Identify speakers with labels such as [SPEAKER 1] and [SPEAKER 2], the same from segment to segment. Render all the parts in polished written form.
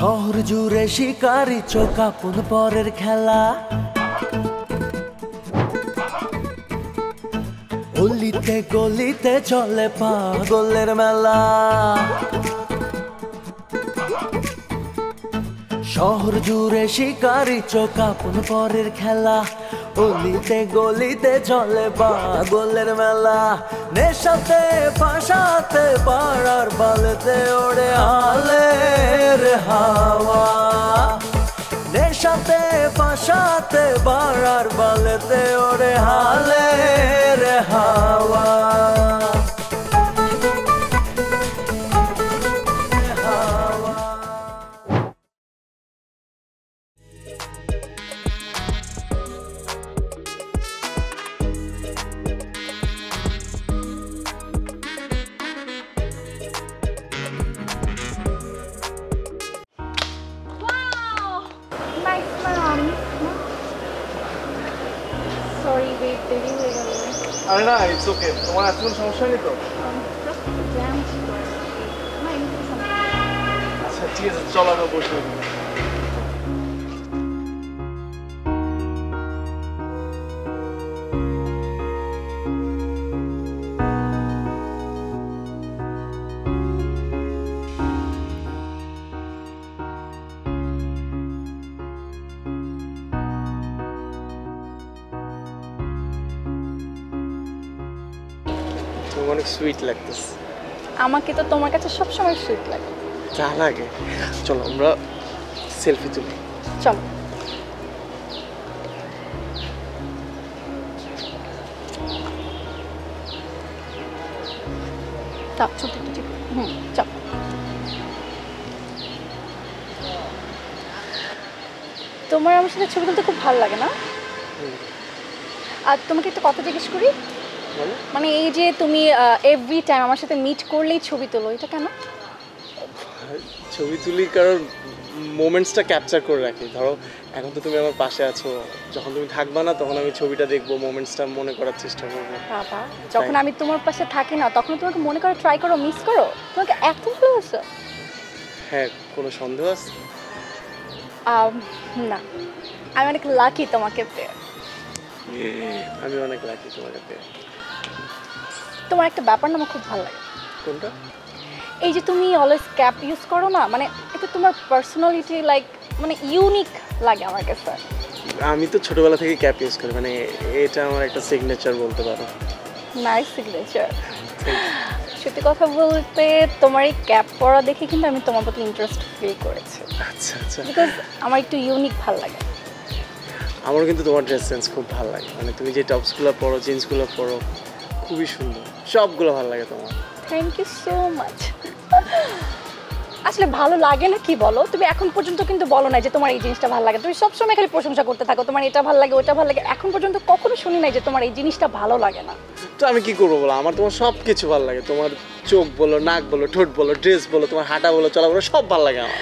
[SPEAKER 1] শহর জুড়ে শিকারি চোখাপুন পরের খেলা, গলিতে গলিতে চলে পাগলের মেলা। শহর জুড়ে শিকারি চোখাপুন পরের খেলা, গলিতে গলিতে চলে পাগলের মেলা। নেশাতে ফাঁসাতে পাড়ার বালেতে ওড়ে হালের হাওয়া, নেশাতে ফাঁসাতে পাড়ার বালেতে ওড়ে হালের হাওয়া।
[SPEAKER 2] আরে না, ইটস ওকে। তোমার আসলে কোনো সমস্যা নেই তো? আচ্ছা ঠিক আছে, চলো আমরা বসে। অনেক সুইট লাগতেছে।
[SPEAKER 3] আমাকে তো তোমার কাছে সবসময় সুইট লাগে।
[SPEAKER 2] যা লাগে। চলো আমরা সেলফি তুলি।
[SPEAKER 3] চলো। তোমার আমার সাথে ছবি তুলতে খুব ভালো লাগে না? আর তোমাকে একটা কথা জিজ্ঞেস করি, মানে এই যে তুমি এভরি টাইম আমার সাথে মিট করলেই ছবি তোলো, এটা কেন?
[SPEAKER 2] ছবি তুলি কারণ মোমেন্টসটা ক্যাপচার করে রাখি। ধরো এখন তো তুমি আমার পাশে আছো, যখন তুমি থাকবা না তখন আমি ছবিটা দেখবো, মোমেন্টসটা মনে করার চেষ্টা করবো।
[SPEAKER 3] বাবা, যখন আমি তোমার পাশে থাকি না তখন তোমাকে মনে করো, ট্রাই করো, মিস করো। তোমাকে এত ভালোবাসো?
[SPEAKER 2] হ্যাঁ, কোনো সন্দেহ আছে?
[SPEAKER 3] না, আমি অনেক লাকি তোমাকে পেয়ে।
[SPEAKER 2] আমি অনেক লাকি তোমাকে পেয়ে।
[SPEAKER 3] তোমার একটা ব্যাপার না আমার খুব ভালো লাগে।
[SPEAKER 2] কোনটা?
[SPEAKER 3] এই যে তুমি অলওয়েজ ক্যাপ ইউজ করো না, মানে এটা তোমার পার্সোনালিটি লাইক মানে ইউনিক লাগে আমার কাছে।
[SPEAKER 2] আমি তো ছোটবেলা থেকে ক্যাপ ইউজ করি, মানে এটা আমার একটা সিগনেচার বলতে পারো।
[SPEAKER 3] Nice signature. সত্যি কথা বলতে তোমার এই ক্যাপ পরা দেখে কিন্তু আমি তোমার প্রতি ইন্টারেস্ট ফিল করেছি।
[SPEAKER 2] আচ্ছা আচ্ছা।
[SPEAKER 3] বিকজ আমার একটু ইউনিক ভালো লাগে।
[SPEAKER 2] আমারও কিন্তু তোমার ড্রেস সেন্স খুব ভালো লাগে, মানে তুমি যে টপসগুলো পরো, জিন্সগুলো পরো, খুবই সুন্দর, সবগুলো ভালো লাগে তোমার।
[SPEAKER 3] Thank you so much. আসলে ভালো লাগে না কি বলো? তুমি এখন পর্যন্ত কিন্তু বলো না যে তোমার এই জিনিসটা ভালো লাগে। তুমি সবসময় খালি প্রশংসা করতে থাকো, তোমার এটা ভালো লাগে, ওটা ভালো লাগে। এখন পর্যন্ত কখনো শুনি নাই যে তোমার এই জিনিসটা ভালো লাগে না।
[SPEAKER 2] তো আমি কি করবো বলো, আমার তোমার সব কিছু ভালো লাগে। তোমার চোখ বলো, নাক বলো, ঠোঁট বলো, ড্রেস বলো, তোমার হাঁটা বলো, চলা বলো, সব ভালো লাগে আমার।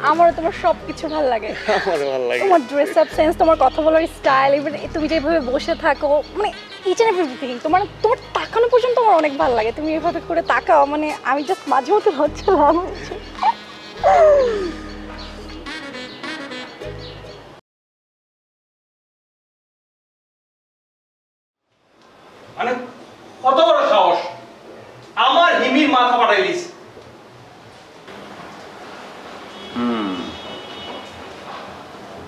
[SPEAKER 3] আমারও তোমার সব কিছু ভালো লাগে।
[SPEAKER 2] আমারও ভালো লাগে
[SPEAKER 3] তোমার ড্রেস আপ সেন্স, তোমার কথা বলার স্টাইল, ইভেন তুমি যেভাবে বসে থাকো, মানে ইচ এন্ড এভরিথিং। তোমার তাকানো পর্যন্ত আমার অনেক ভালো লাগে। তুমি এভাবে করে তাকাও, মানে আমি জাস্ট মাঝে মধ্যে হচ্ছিলাম।
[SPEAKER 4] মানে কত বড় সাহস, আমার হিমির মাথা ফাটাই দিস।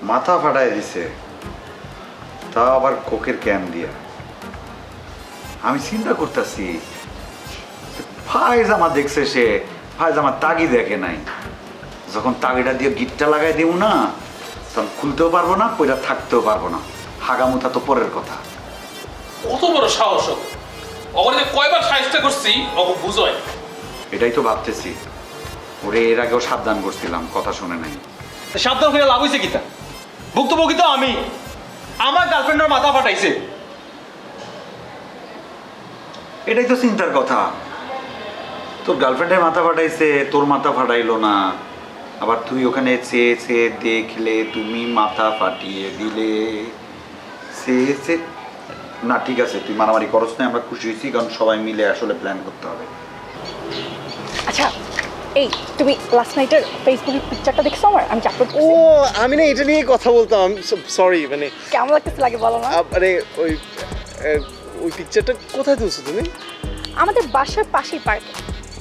[SPEAKER 5] মাথা ফাটাই দিছে, তা আবার কোকের ক্যান দিয়া। আমি চিন্তা করতেছি, ফায়জামা দেখছে সে, ফায়জামা তাগি দেখে নাই। যখন তাগিটা দিয়ে গিটটা লাগাই দিব না, তখন খুলতেও পারবো না, পয়লা থাকতেও পারবো না। হাগামুথা তো পরের কথা।
[SPEAKER 4] কত বড় সাহস, ওখানে কয়বার সাহায্য করছি ওকে বুঝোয়।
[SPEAKER 5] এটাই তো ভাবতেছি, ওরে এর আগেও সাবধান করছিলাম, কথা শুনে নাই।
[SPEAKER 4] সাবধান করে লাভ হয়েছে কিতা? ভুক্তভোগী তো আমি, আমার গার্লফ্রেন্ডের মাথা ফাটাইছে।
[SPEAKER 5] এটাই তো চিন্তার কথা, তোর গার্লফ্রেন্ডের মাথা ফাটাইছে, তোর মাথা ফাটাইলো না। আবার তুই ওখানে চেয়ে চেয়ে দেখলে, তুমি মাথা ফাটিয়ে দিলে। সে না, ঠিক আছে, তুই মারামারি করছ না, আমরা খুশি হয়েছি, কারণ সবাই মিলে আসলে প্ল্যান করতে হবে।
[SPEAKER 3] আচ্ছা, এই তুমি লাস্ট নাইটের ফেসবুকের পিকচারটা দেখছো আমার আমি আপলোড
[SPEAKER 2] ও
[SPEAKER 3] করছি
[SPEAKER 2] আমি না এটা নিয়ে কথা বলতাম, সরি মানে
[SPEAKER 3] কেমন লাগতেছে লাগে বলো না
[SPEAKER 2] মানে ওই ওই পিকচারটা কোথায় তুলছো তুমি?
[SPEAKER 3] আমাদের বাসার পাশেই পার্কে।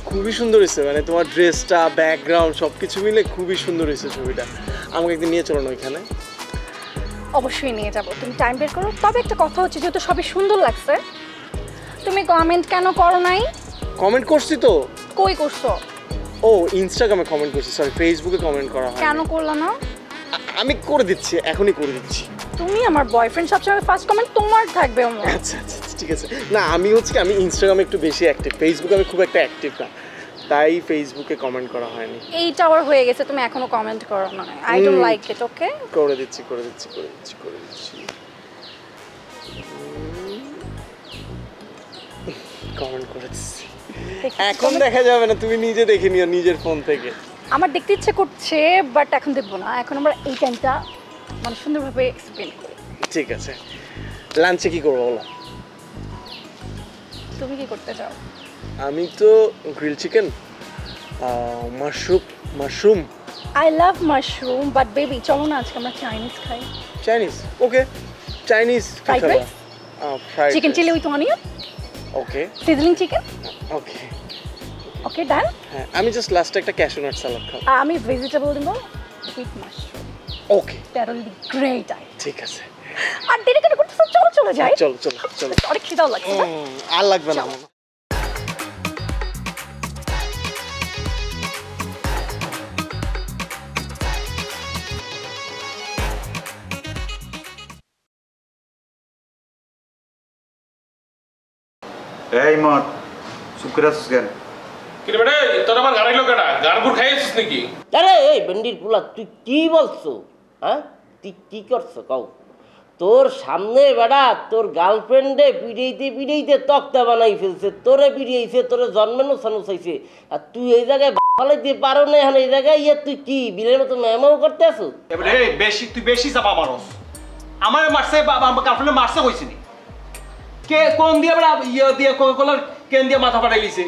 [SPEAKER 2] খুবই সুন্দর হয়েছে, মানে তোমার ড্রেসটা ব্যাকগ্রাউন্ড সব কিছু মিলে খুবই সুন্দর হয়েছে ছবিটা। আমাকে একদিন নিয়ে চলো না ওইখানে।
[SPEAKER 3] অবশ্যই নিয়ে যাব, তুমি টাইম বের করো। তবে একটা কথা হচ্ছে, যেহেতু সবই সুন্দর লাগছে, তুমি কমেন্ট কেন করো নাই?
[SPEAKER 2] কমেন্ট করছি তো।
[SPEAKER 3] কই করছো?
[SPEAKER 2] ও ইনস্টাগ্রামে কমেন্ট করছি, সরি ফেসবুকে কমেন্ট করা হয়।
[SPEAKER 3] কেন করলা না?
[SPEAKER 2] আমি করে দিচ্ছি, এখনই করে দিচ্ছি।
[SPEAKER 3] তুমি আমার বয়ফ্রেন্ড, সবসময় ফার্স্ট কমেন্ট তোমার থাকবে।
[SPEAKER 2] আচ্ছা আচ্ছা ঠিক আছে। না আমি হচ্ছে কি, আমি ইনস্টাগ্রামে একটু বেশি অ্যাক্টিভ, ফেসবুকে আমি খুব একটা অ্যাক্টিভ না, তাই ফেসবুকে কমেন্ট করা হয়নি।
[SPEAKER 3] এইটা আবার হয়ে গেছে, তুমি এখনো কমেন্ট করো না। I don't like it. Okay,
[SPEAKER 2] করে দিচ্ছি করে দিচ্ছি করে দিচ্ছি করে দিচ্ছি। কমেন্ট করে দিচ্ছি। এখন দেখা যাবে না, তুমি নিজে দেখে নিও নিজের ফোন থেকে।
[SPEAKER 3] আমার দেখতে ইচ্ছে করছে, বাট এখন দেখবো না। এখন আমরা এই টাইমটা মানে সুন্দরভাবে স্পেন্ড করি।
[SPEAKER 2] ঠিক আছে, লাঞ্চে কি করবো বলো?
[SPEAKER 3] তুমি কি করতে চাও?
[SPEAKER 2] আমি তো grill chicken, mushroom.
[SPEAKER 3] I love mushroom, but baby চলো না আজকে আমরা চাইনিজ খাই।
[SPEAKER 2] Chinese? Okay, Chinese.
[SPEAKER 3] Fried rice,
[SPEAKER 2] fried
[SPEAKER 3] chicken chilli with onion,
[SPEAKER 2] okay
[SPEAKER 3] sizzling chicken.
[SPEAKER 2] Okay
[SPEAKER 3] okay done.
[SPEAKER 2] হ্যাঁ, আমি জাস্ট লাস্টে একটা ক্যাশু নাট সালাদ খাবো।
[SPEAKER 3] আমি ভেজিটেবল দিব with mushroom.
[SPEAKER 2] Okay
[SPEAKER 3] that will be great.
[SPEAKER 2] ঠিক আছে।
[SPEAKER 3] আর দেরি কেন করতেছো? চলো চলে যাই।
[SPEAKER 2] চলো চলো চলো।
[SPEAKER 3] অনেক খিদাও লাগছে না?
[SPEAKER 2] আর লাগবে না।
[SPEAKER 5] এই মত শুক্রাস কেন?
[SPEAKER 4] কিরে বেটা, তোর আবার গাড়ি লোক কেটা গাড়গুড় খাইছিস নাকি?
[SPEAKER 6] আরে এই বেন্ডির পুলা, তুই কি বলছো? হ্যাঁ, তুই কি করছো কও? তোর সামনে বেড়া তোর গার্লফ্রেন্ডে পিড়াইতে তক্তা বানাই ফেলছে, তোরে পিড়িয়েছে, তোরে জন্মেনো সানু চাইছে, আর তুই এই জায়গায় ফালাইতে পারো না। এখন এই জায়গায় তুই কি বিলের মতো ম্যামাও করতে আসো?
[SPEAKER 4] এবারে তুই বেশি চাপা মারস। আমার মারছে, আমার গার্লফ্রেন্ডে মারছে কইছিনি কে? কোন দিয়ে বেড়া ইয়ে দিয়ে কোকাকোলার কেন দিয়ে মাথা ফাটাই লিছে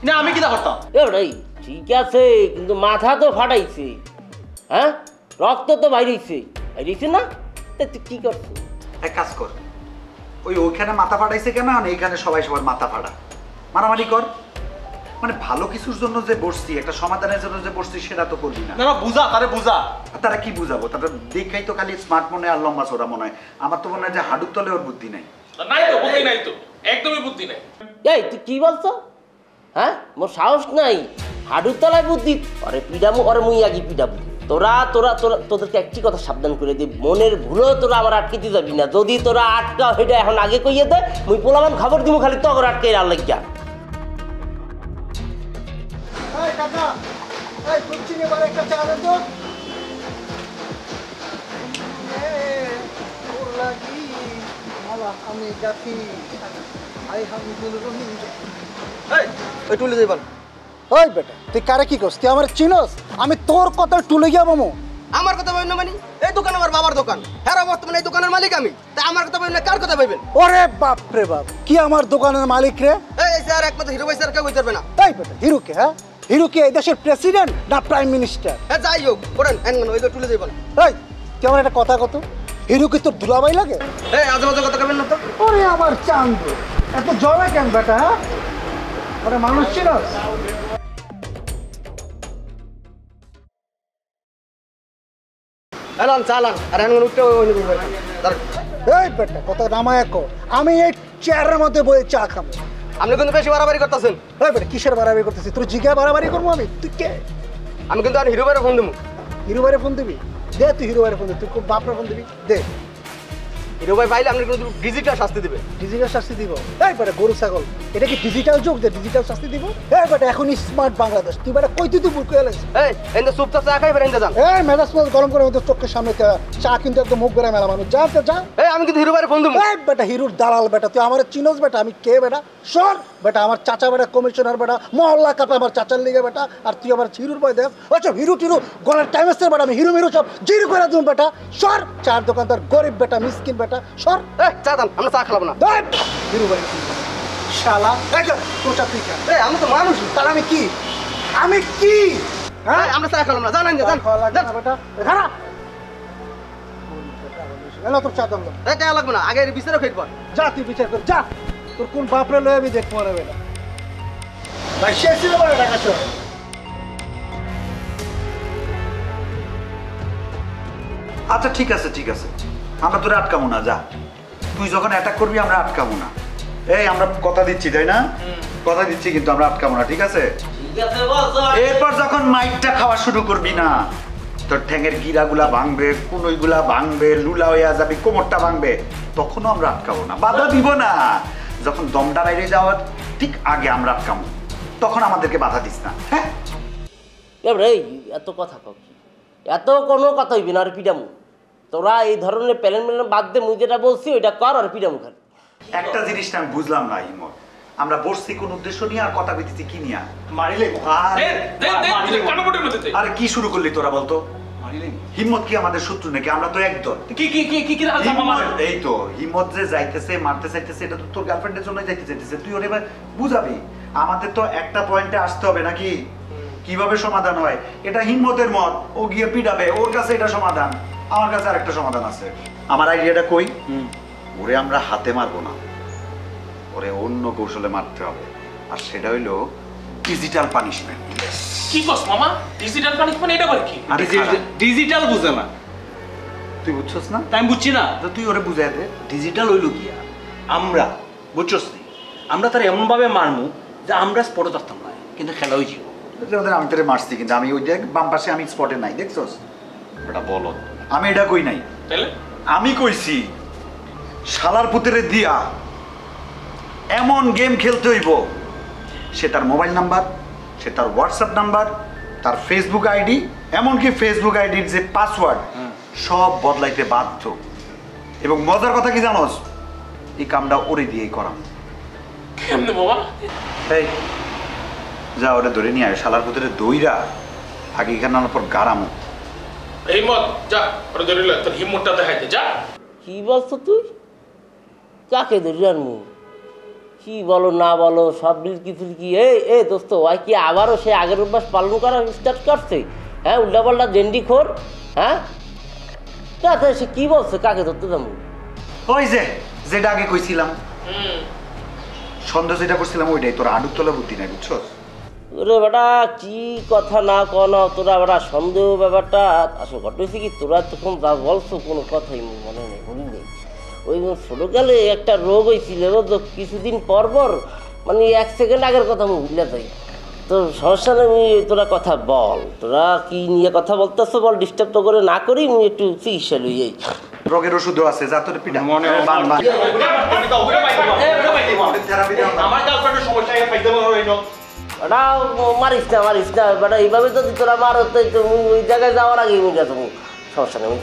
[SPEAKER 4] না? আমি কি তা করতাম?
[SPEAKER 6] এবারে ঠিক আছে, কিন্তু মাথা তো ফাটাইছে, হ্যাঁ, রক্ত তো বাইরেছে না? তুই কি করছো?
[SPEAKER 5] এক কাজ কর, ওইখানে মাথা ফাটাইছে কেন, আর এইখানে সবাই সবার মাথা ফাটা, মারামারি কর। মানে ভালো কিছুর জন্য যে বসছি, একটা সমাধানের জন্য যে বসছি, সেটা তো করবি না।
[SPEAKER 4] না বুঝা, তারে বুঝা।
[SPEAKER 5] তারা কি বুঝাবো? তারা দেখাই তো খালি স্মার্ট মনে আর লম্বা চোরা মনে হয়। আমার তো মনে হয় যে হাডুর তলে ওর বুদ্ধি নাই।
[SPEAKER 4] নাই তো বুদ্ধি নাই, তো একদমই বুদ্ধি নাই।
[SPEAKER 6] এই তুই কি বলছো? হ্যাঁ, মোর সাহস নাই, হাডুর তলায় বুদ্ধি। আরে পিডামু, আরে মুই আগে পিডাবো। তোদেরকে একটি কথা সাবধান করে দিই, মনের ভুলেও তোরা আমার আটকেতে যাবি না। যদি তোরা আটকা হেঁটে এখন আগে কইয়ে দেয়, মুই পোলাবান খবর দিব, খালি তখন আটকে আর লাগিয়া।
[SPEAKER 7] টুলে যাইবান। ওই বেটা, তুই কারে কি করছ? তুই আমার চিনস? আমি তোর কথা টুলে গিয়া মামু।
[SPEAKER 8] আমার কথা বলবেন না মানে? এই দোকান আমার বাবার দোকান, হ্যাঁ বর্তমানে এই দোকানের মালিক আমি। তাই আমার কথা বলবেন না, কার কথা বলবেন?
[SPEAKER 7] ওরে বাপ রে বাপ, কি আমার দোকানের মালিক রে?
[SPEAKER 8] এই স্যার, একমাত্র হিরো ভাই স্যার কেউ বলতে পারবে না।
[SPEAKER 7] তাই বেটা, হিরো কে? হ্যাঁ, হিরো কি এই দেশের প্রেসিডেন্ট না প্রাইম মিনিস্টার?
[SPEAKER 8] হ্যাঁ যাই হোক, পড়েন ওই তো টুলে যাইবান।
[SPEAKER 7] এই তুই আমার একটা কথা কত, হিরো কি তোর দুলাভাই লাগে?
[SPEAKER 8] এই আজে বাজে কথা কবেন না তো।
[SPEAKER 7] ওরে আমার চান্দ, এত জ্বলে কেন বেটা? হ্যাঁ, ওরে মানুষ চিনস?
[SPEAKER 8] চালান চালান, আর এখন উঠতে ওই
[SPEAKER 7] এই বেটা, কত নামায় কো, আমি এই চেয়ারের মধ্যে বসে চা খাবো।
[SPEAKER 8] আপনি কিন্তু বেশি বাড়াবাড়ি করতেছেন।
[SPEAKER 7] এই বেটা, কিসের বাড়াবাড়ি করতেছিস? তোর জিজ্ঞা বাড়াবাড়ি করবো আমি? তুই কে?
[SPEAKER 8] আমি কিন্তু আর হিরো ভাইয়ের ফোন দেবো।
[SPEAKER 7] হিরো ভাইয়ের ফোন দিবি? দে, তুই হিরো ভাইয়ের ফোন দে। তুই খুব বাপরা ফোন দিবি? দে।
[SPEAKER 8] হিরো ভাই পাইলে আপনি কিন্তু ডিজিটাল শাস্তি দিবে।
[SPEAKER 7] ডিজিটাল শাস্তি দিব? এই বেটা গরু ছাগল, এটা কি ডিজিটাল যুগ যে ডিজিটাল শাস্তি দিব? এই বেটা, এখন স্মার্ট বাংলাদেশ। তুই বেটা কই তুই বুক করে লাগছিস?
[SPEAKER 8] এই এন্ড চুপচাপ চা খাই বেরেন যান।
[SPEAKER 7] এই মেজাজ গরম করে আমাদের চোখের সামনে চা কিন্তু একদম মুখ বেড়া মেলা মানুষ। যা তো যা।
[SPEAKER 8] এই আমি কিন্তু হিরো ভাইয়ের ফোন দেবো।
[SPEAKER 7] এই বেটা, হিরোর দালাল বেটা, তুই আমার চিনস বেটা? আমি কে বেটা? সর বেটা, আমার চাচা বেটা কমিশনার বেটা, মহল্লা কাপে আমার চাচার লিগে বেটা, আর তুই আমার হিরোর বয় দেখ। আচ্ছা হিরো টিরো গলার টাইম আসছে বেটা, আমি হিরো মিরো সব জিরো করে দেবো বেটা। সর, চার দোকানদার গরিব বেটা, মিসকিন বেটা, সর।
[SPEAKER 8] চা দান, আমরা চা খাবো না।
[SPEAKER 7] হিরো ভাই শালা, তোর চাকরি কেন?
[SPEAKER 8] এই আমি তো মানুষ।
[SPEAKER 7] তাহলে আমি কি? আমি কি হ্যাঁ
[SPEAKER 8] আমরা চা খেলাম না জানেন জান
[SPEAKER 7] বেটা খারা এলো তোর চা দাম
[SPEAKER 8] চা লাগবে না আগে বিচারও খেয়ে পর
[SPEAKER 7] যা তুই বিচার কর যা তোর কোন বাপরে লয়ে আমি দেখবো না বেটা ভাই শেষ ছিল বলে টাকা চল
[SPEAKER 5] আচ্ছা ঠিক আছে আমরা তোরে আটকাবো না যা তুই যখন অ্যাটাক করবি আমরা আটকাবো না এই আমরা কথা দিচ্ছি তাই না কথা দিচ্ছি কিন্তু আমরা আটকাবো না ঠিক আছে
[SPEAKER 6] ঠিক আছে বস
[SPEAKER 5] এরপর যখন মাইকটা খাওয়া শুরু করবি না তোর ঠ্যাঙের গিরাগুলা ভাঙবে কুনইগুলা ভাঙবে লুলা হয়ে যাবি কোমরটা ভাঙবে তখনও আমরা আটকাবো না বাধা দিব না যখন দমটা বাইরে যাওয়ার ঠিক আগে আমরা আটকাবো তখন আমাদেরকে বাধা দিস না হ্যাঁ
[SPEAKER 6] এবারে এত কথা কও এত কোনো কথা হইবি না আর পিডামু তোরা এই ধরনের প্যালেন বাদ দে মুই যেটা বলছি ওইটা কর আর পিডামু খালি
[SPEAKER 5] একটা জিনিসটা আমি বুঝলাম না হিমত আমরা বসছি কোন উদ্দেশ্য নিয়ে আর কথা কইতেছি কি নিয়ে
[SPEAKER 4] মারিলে
[SPEAKER 5] আরে কি শুরু করলি তোরা বলতো হিম্মত কি আমাদের শত্রু নাকি আমরা তো একদল এই তো হিম্মত যে যাইতেছে মারতে চাইতেছে এটা তো তোর গার্লফ্রেন্ডের জন্য যাইতে চাইতেছে তুই ওর এবার বুঝাবি আমাদের তো একটা পয়েন্টে আসতে হবে নাকি কিভাবে সমাধান হয় এটা হিম্মতের মত ও গিয়ে পিটাবে ওর কাছে এটা সমাধান আমার কাছে আরেকটা সমাধান আছে আমার আইডিয়াটা কই ওরে আমরা হাতে মারবো না ওরে অন্য কৌশলে মারতে হবে আর সেটা হইলো ডিজিটাল পানিশমেন্ট
[SPEAKER 4] কি কস মামা ডিজিটাল পানিশমেন্ট এটা বল কি ডিজিটাল বুঝে না
[SPEAKER 5] তুই বুঝছস না
[SPEAKER 4] তাই আমি বুঝছি না
[SPEAKER 5] তো তুই ওরে বুঝাই দে
[SPEAKER 4] ডিজিটাল হইলো কি আমরা বুঝছস আমরা তার এমন ভাবে মারমু যে আমরা স্পটে থাকতাম না কিন্তু খেলা হয়ে যাবো
[SPEAKER 5] যেমন আমি তোরে মারছি কিন্তু আমি ওই দেখ বাম পাশে আমি স্পটে নাই দেখছস এটা বলো আমি এটা কই নাই
[SPEAKER 4] তাহলে
[SPEAKER 5] আমি কইছি শালার পুতেরে দিয়া এমন গেম খেলতে হইব সে তার মোবাইল নাম্বার সে তার হোয়াটসঅ্যাপ নাম্বার তার ফেসবুক আইডি এমনকি ফেসবুক আইডির যে পাসওয়ার্ড সব বদলাইতে বাধ্য এবং মজার কথা কি জানোস এই কামটা ওরে দিয়েই করা
[SPEAKER 4] কেমনে বাবা
[SPEAKER 5] এই যা ওরে ধরে নিয়ে আয় শালার পুতেরে দইরা আগে এখানে আনার পর গারামো
[SPEAKER 4] এই মত যা ওরে ধরে ল তোর হিম্মতটা দেখাইতে যা
[SPEAKER 6] কি বলছো তুই কাকে ধরি আনমু কি বলো না বলো সব বিলকি ফিলকি এই দোস্ত ওই কি আবারও সে আগের অভ্যাস পালন করা স্টার্ট করছে হ্যাঁ উল্টাপাল্টা জেন্ডি খোর হ্যাঁ তাতে সে কি বলছে কাকে ধরতে যাবো
[SPEAKER 5] ওই যে যেটা আগে কইছিলাম সন্দেহ যেটা করছিলাম ওইটাই তোর আডুক তোলা বুদ্ধি নাই বুঝছো
[SPEAKER 6] ওরে বেটা কি কথা না কনা তোরা বেটা সন্দেহ ব্যাপারটা আসলে ঘটেছে কি তোরা তখন যা বলছো কোনো কথাই মনে নেই মনে নেই ওই ছোটোকালে একটা রোগ হয়েছিল তো কিছুদিন পর পর মানে 1 সেকেন্ড আগের কথা আমি ভুলে যাই তো সমস্যা নেই তোরা কথা বল তোরা কি নিয়ে কথা বলতেছো বল ডিস্টার্ব তো করে না করি আমি একটু চিকিৎসা লই এই
[SPEAKER 5] রোগের ওষুধও আছে যা তোর পিঠা মনে
[SPEAKER 4] আমার গার্লফ্রেন্ডের সমস্যা পাইতে পারো
[SPEAKER 6] বেটা মারিস না বেটা এইভাবে যদি তোরা মারো তো ওই জায়গায় যাওয়ার আগে মিটা তুমি সমস্যা নেই আমি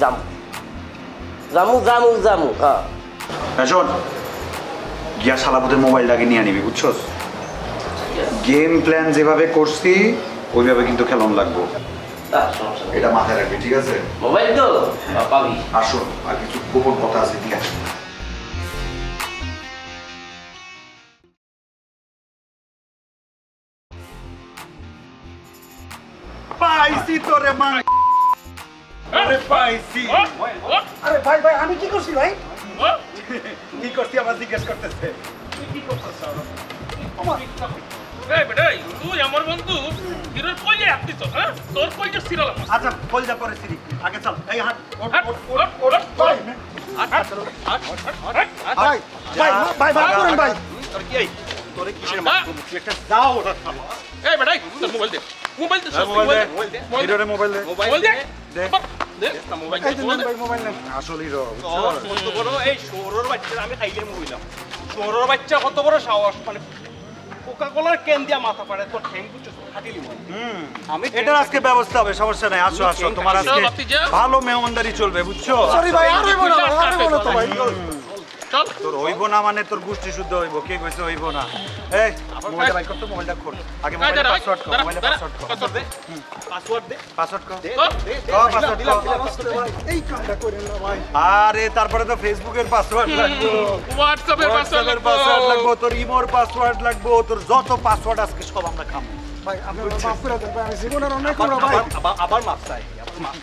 [SPEAKER 6] যামু হ্যাঁ
[SPEAKER 5] শোন গিয়া শালাপুতের মোবাইলটাকে নিয়ে নিবি বুঝছস গেম প্ল্যান যেভাবে করছি ওইভাবে কিন্তু খেলন লাগবো এটা মাথায় রাখবি ঠিক আছে
[SPEAKER 6] মোবাইল তো পাবি
[SPEAKER 5] আসো আর কিছু গোপন কথা আছে ঠিক আছে পাইছি তোরে মা আরে পাইছি
[SPEAKER 7] আরে ভাই ভাই আমি কি করছি ভাই
[SPEAKER 5] কি করছি আবার জিজ্ঞেস করতেছে
[SPEAKER 4] তুই আমার বন্ধু হিরোর কইলে আপনিছ হ্যাঁ তোর কইলে সিরিয়াল
[SPEAKER 5] আচ্ছা কলজা পরে সিরি আগে চল এই হাত
[SPEAKER 7] ভাই ভাই ভাই ভাই করেন ভাই
[SPEAKER 4] তোর কি এই তোরে কিসের মাথা তুই একটা যাও এই বেটাই তোর মোবাইল দে মোবাইল দে
[SPEAKER 5] হিরোরে মোবাইল দে
[SPEAKER 4] মোবাইল দে
[SPEAKER 5] দে
[SPEAKER 4] দে তা মোবাইল
[SPEAKER 7] এই দেন ভাই মোবাইল নেন
[SPEAKER 5] আসল হিরো
[SPEAKER 4] কত বড় এই শহরের বাচ্চা আমি খাইলে মরিলাম শহরের বাচ্চা কত বড় সাহস মানে কোকা-কোলার ক্যান দিয়া মাথা পাড়ে তোর ঠ্যাং বুঝছো ফাটিলি আমি
[SPEAKER 5] এটা আজকে ব্যবস্থা হবে সমস্যা নাই আসো আসো তোমার আজকে ভালো মেহমানদারি চলবে বুঝছো
[SPEAKER 7] সরি ভাই আর বলো তো ভাই
[SPEAKER 4] চল
[SPEAKER 5] তোর হইব না মানে তোর গোষ্ঠী শুদ্ধ হইব কে কইছে হইব না এই মোবাইলটা বাইর কর তো মোবাইলটা খোল আগে মোবাইলের পাসওয়ার্ড কর মোবাইলের পাসওয়ার্ড দে পাসওয়ার্ড কর পাসওয়ার্ড কর
[SPEAKER 7] এই কামটা করেন না ভাই
[SPEAKER 5] আরে তারপরে তো ফেসবুকের পাসওয়ার্ড লাগবে
[SPEAKER 4] হোয়াটসঅ্যাপের পাসওয়ার্ড
[SPEAKER 5] লাগবে তোর ইমোর পাসওয়ার্ড লাগবে তোর যত পাসওয়ার্ড আজকে সব আমরা খামু
[SPEAKER 7] ভাই আপনি মাফ করে দেন ভাই, আমি জীবনের অনেক বড় ভাই।
[SPEAKER 4] আবার মাপ চাই আবার মাপ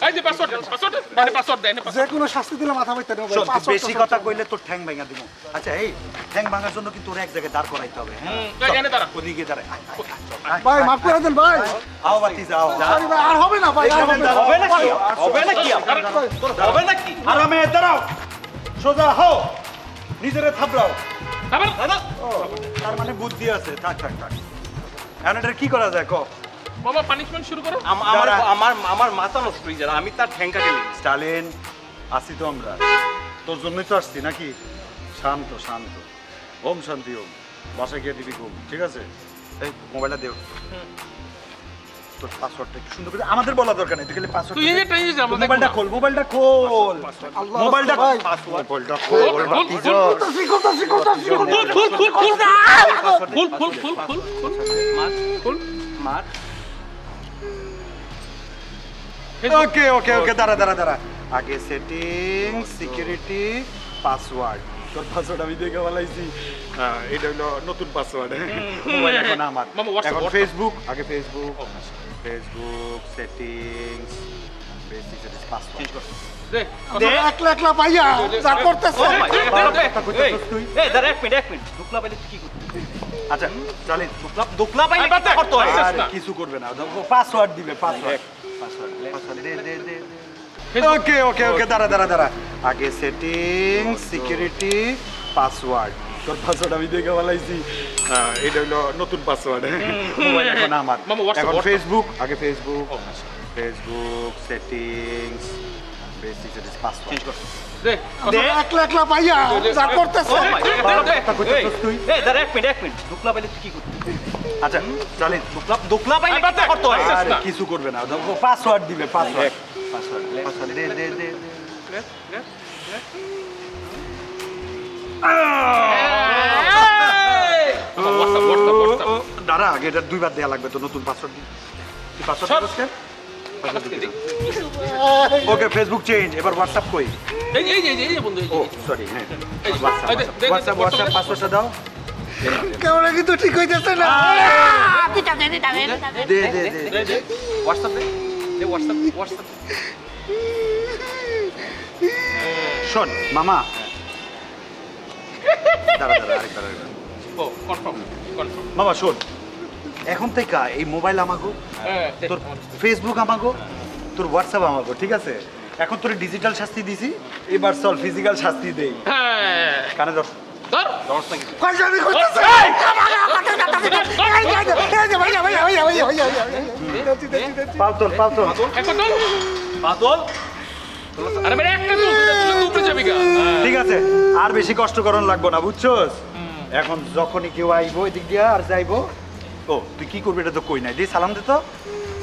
[SPEAKER 4] এই যে পাসওয়ার্ড দেন
[SPEAKER 7] যে কোনো শাস্তি দিলে মাথা বাইতে দেবো ভাই।
[SPEAKER 5] শোন, তুই
[SPEAKER 7] পাসওয়ার্ড
[SPEAKER 5] বেশি কথা কইলে তোর ঠ্যাং ভাঙা দিব। আচ্ছা এই ঠ্যাং ভাঙার জন্য কিন্তু তোর এক জায়গায় দাঁড় করাইতে হবে। হ্যাঁ
[SPEAKER 4] এখানে দাঁড়া
[SPEAKER 5] ওদিকে দাঁড়ায়।
[SPEAKER 7] ভাই মাফ করে দেন ভাই।
[SPEAKER 5] আও বাতি যাও।
[SPEAKER 7] সরি ভাই, আর হবে না ভাই, আর হবে না।
[SPEAKER 4] হবে নাকি হবে নাকি হবে নাকি
[SPEAKER 5] আরামে দাঁড়াও, সোজা হও, নিজেরে থাপড়াও।
[SPEAKER 4] আবার
[SPEAKER 5] তার মানে বুদ্ধি আছে। থাক থাক থাক, এখন এটা কি করা যায় ক?
[SPEAKER 4] বাবা পানিশমেন্ট শুরু করো আমার আমার আমার মাথা নষ্ট হয়ে যাবে আমি তার ঠ্যাঙ্কা ঢেলে দিই
[SPEAKER 5] স্টালিন, আসি তো আমরা, তোর জন্যই তো আসছি নাকি? শান্ত শান্ত, ওম শান্তি ওম, বাসায় গিয়ে দিবি ঘুম, ঠিক আছে? এই মোবাইলটা দেও, তোর পাসওয়ার্ডটা একটু সুন্দর করে আমাদের বলা দরকার নেই, তুই খালি পাসওয়ার্ড
[SPEAKER 4] তুই এটা ট্রাই যা
[SPEAKER 5] মোবাইলটা খোল, মোবাইলটা খোল, মোবাইলটা
[SPEAKER 7] ভাই।
[SPEAKER 5] মোবাইলটা খোল, ওকে ওকে ওকে, দাঁড়া দাঁড়া দাঁড়া, আগে সেটিং, সিকিউরিটি, পাসওয়ার্ড। তোর পাসওয়ার্ড আমি দেখে বলাইছি, হ্যাঁ এটা হলো নতুন পাসওয়ার্ড। মোবাইল এখন আমার, এখন ফেসবুক, আগে Facebook, Facebook settings, basic settings, password
[SPEAKER 7] একলা একলা ভাইয়া যা করতেছে।
[SPEAKER 4] এই দাঁড়া এক মিনিট দুকলা পাইলে কি করতে
[SPEAKER 5] আচ্ছা চলেন,
[SPEAKER 4] দুকলা পাইলে কি করতে হয়
[SPEAKER 5] আর কিছু করবে না, পাসওয়ার্ড দিবে, পাসওয়ার্ড পাসওয়ার্ড দে দে দে। ওকে ওকে ওকে, দাঁড়া দাঁড়া দাঁড়া, আগে সেটিং, সিকিউরিটি, পাসওয়ার্ড। তোর পাসওয়ার্ড আমি দেখে বলাইছি, হ্যাঁ এটা হলো নতুন পাসওয়ার্ড। মোবাইল এখন আমার, এখন ফেসবুক, আগে Facebook, Facebook settings, basic settings, password.
[SPEAKER 7] একলা একলা ভাইয়া যা করতেছে।
[SPEAKER 4] এই দাঁড়া এক মিনিট দুকলা পাইলে কি করতে
[SPEAKER 5] আচ্ছা চলেন,
[SPEAKER 4] দুকলা পাইলে কি করতে হয়
[SPEAKER 5] আর কিছু করবে না, পাসওয়ার্ড দিবে, পাসওয়ার্ড পাসওয়ার্ড পাসওয়ার্ড দে দে দে। দাঁড়া, আগে এটা দুইবার দেয়া লাগবে তো, নতুন পাসওয়ার্ড দি। তুই পাসওয়ার্ড ওকে, ফেসবুক চেঞ্জ, এবার হোয়াটসঅ্যাপ কই?
[SPEAKER 4] এই বন্ধু
[SPEAKER 5] ও সরি, হ্যাঁ হোয়াটসঅ্যাপ হোয়াটসঅ্যাপ পাসওয়ার্ডটা দাও।
[SPEAKER 7] ক্যামেরা কিন্তু ঠিক হইতেছে না।
[SPEAKER 5] দে দে দে।
[SPEAKER 4] হোয়াটসঅ্যাপ দে হোয়াটসঅ্যাপ
[SPEAKER 5] শোন মামা, দাঁড়া দাঁড়া আরেকবার আরেকবার।
[SPEAKER 4] ও কনফার্ম
[SPEAKER 5] মামা শোন, এখন থেকে এই মোবাইল আমাগো, তোর ফেসবুক আমাগো, তোর হোয়াটসঅ্যাপ আমাগো, ঠিক আছে? এখন তোর ডিজিটাল শাস্তি দিছি, এবার চল ফিজিক্যাল শাস্তি দেই।
[SPEAKER 4] হ্যাঁ
[SPEAKER 5] কানে ধর
[SPEAKER 4] ধর
[SPEAKER 7] ফাইজানি করতেছে। ভাইয়া ভাইয়া ভাইয়া ভাইয়া ভাইয়া।
[SPEAKER 5] পালতল পালতল।
[SPEAKER 4] বাদল আরে মেরে একটা তুই উপরে যাবি গা।
[SPEAKER 5] ঠিক আছে, আর বেশি কষ্ট করন লাগবো না, বুঝছস? এখন যখনই কেউ আইবো এদিক দিয়া আর যাইবো, ও তুই কি করবি এটা তো কই নাই, দি সালাম দে তো,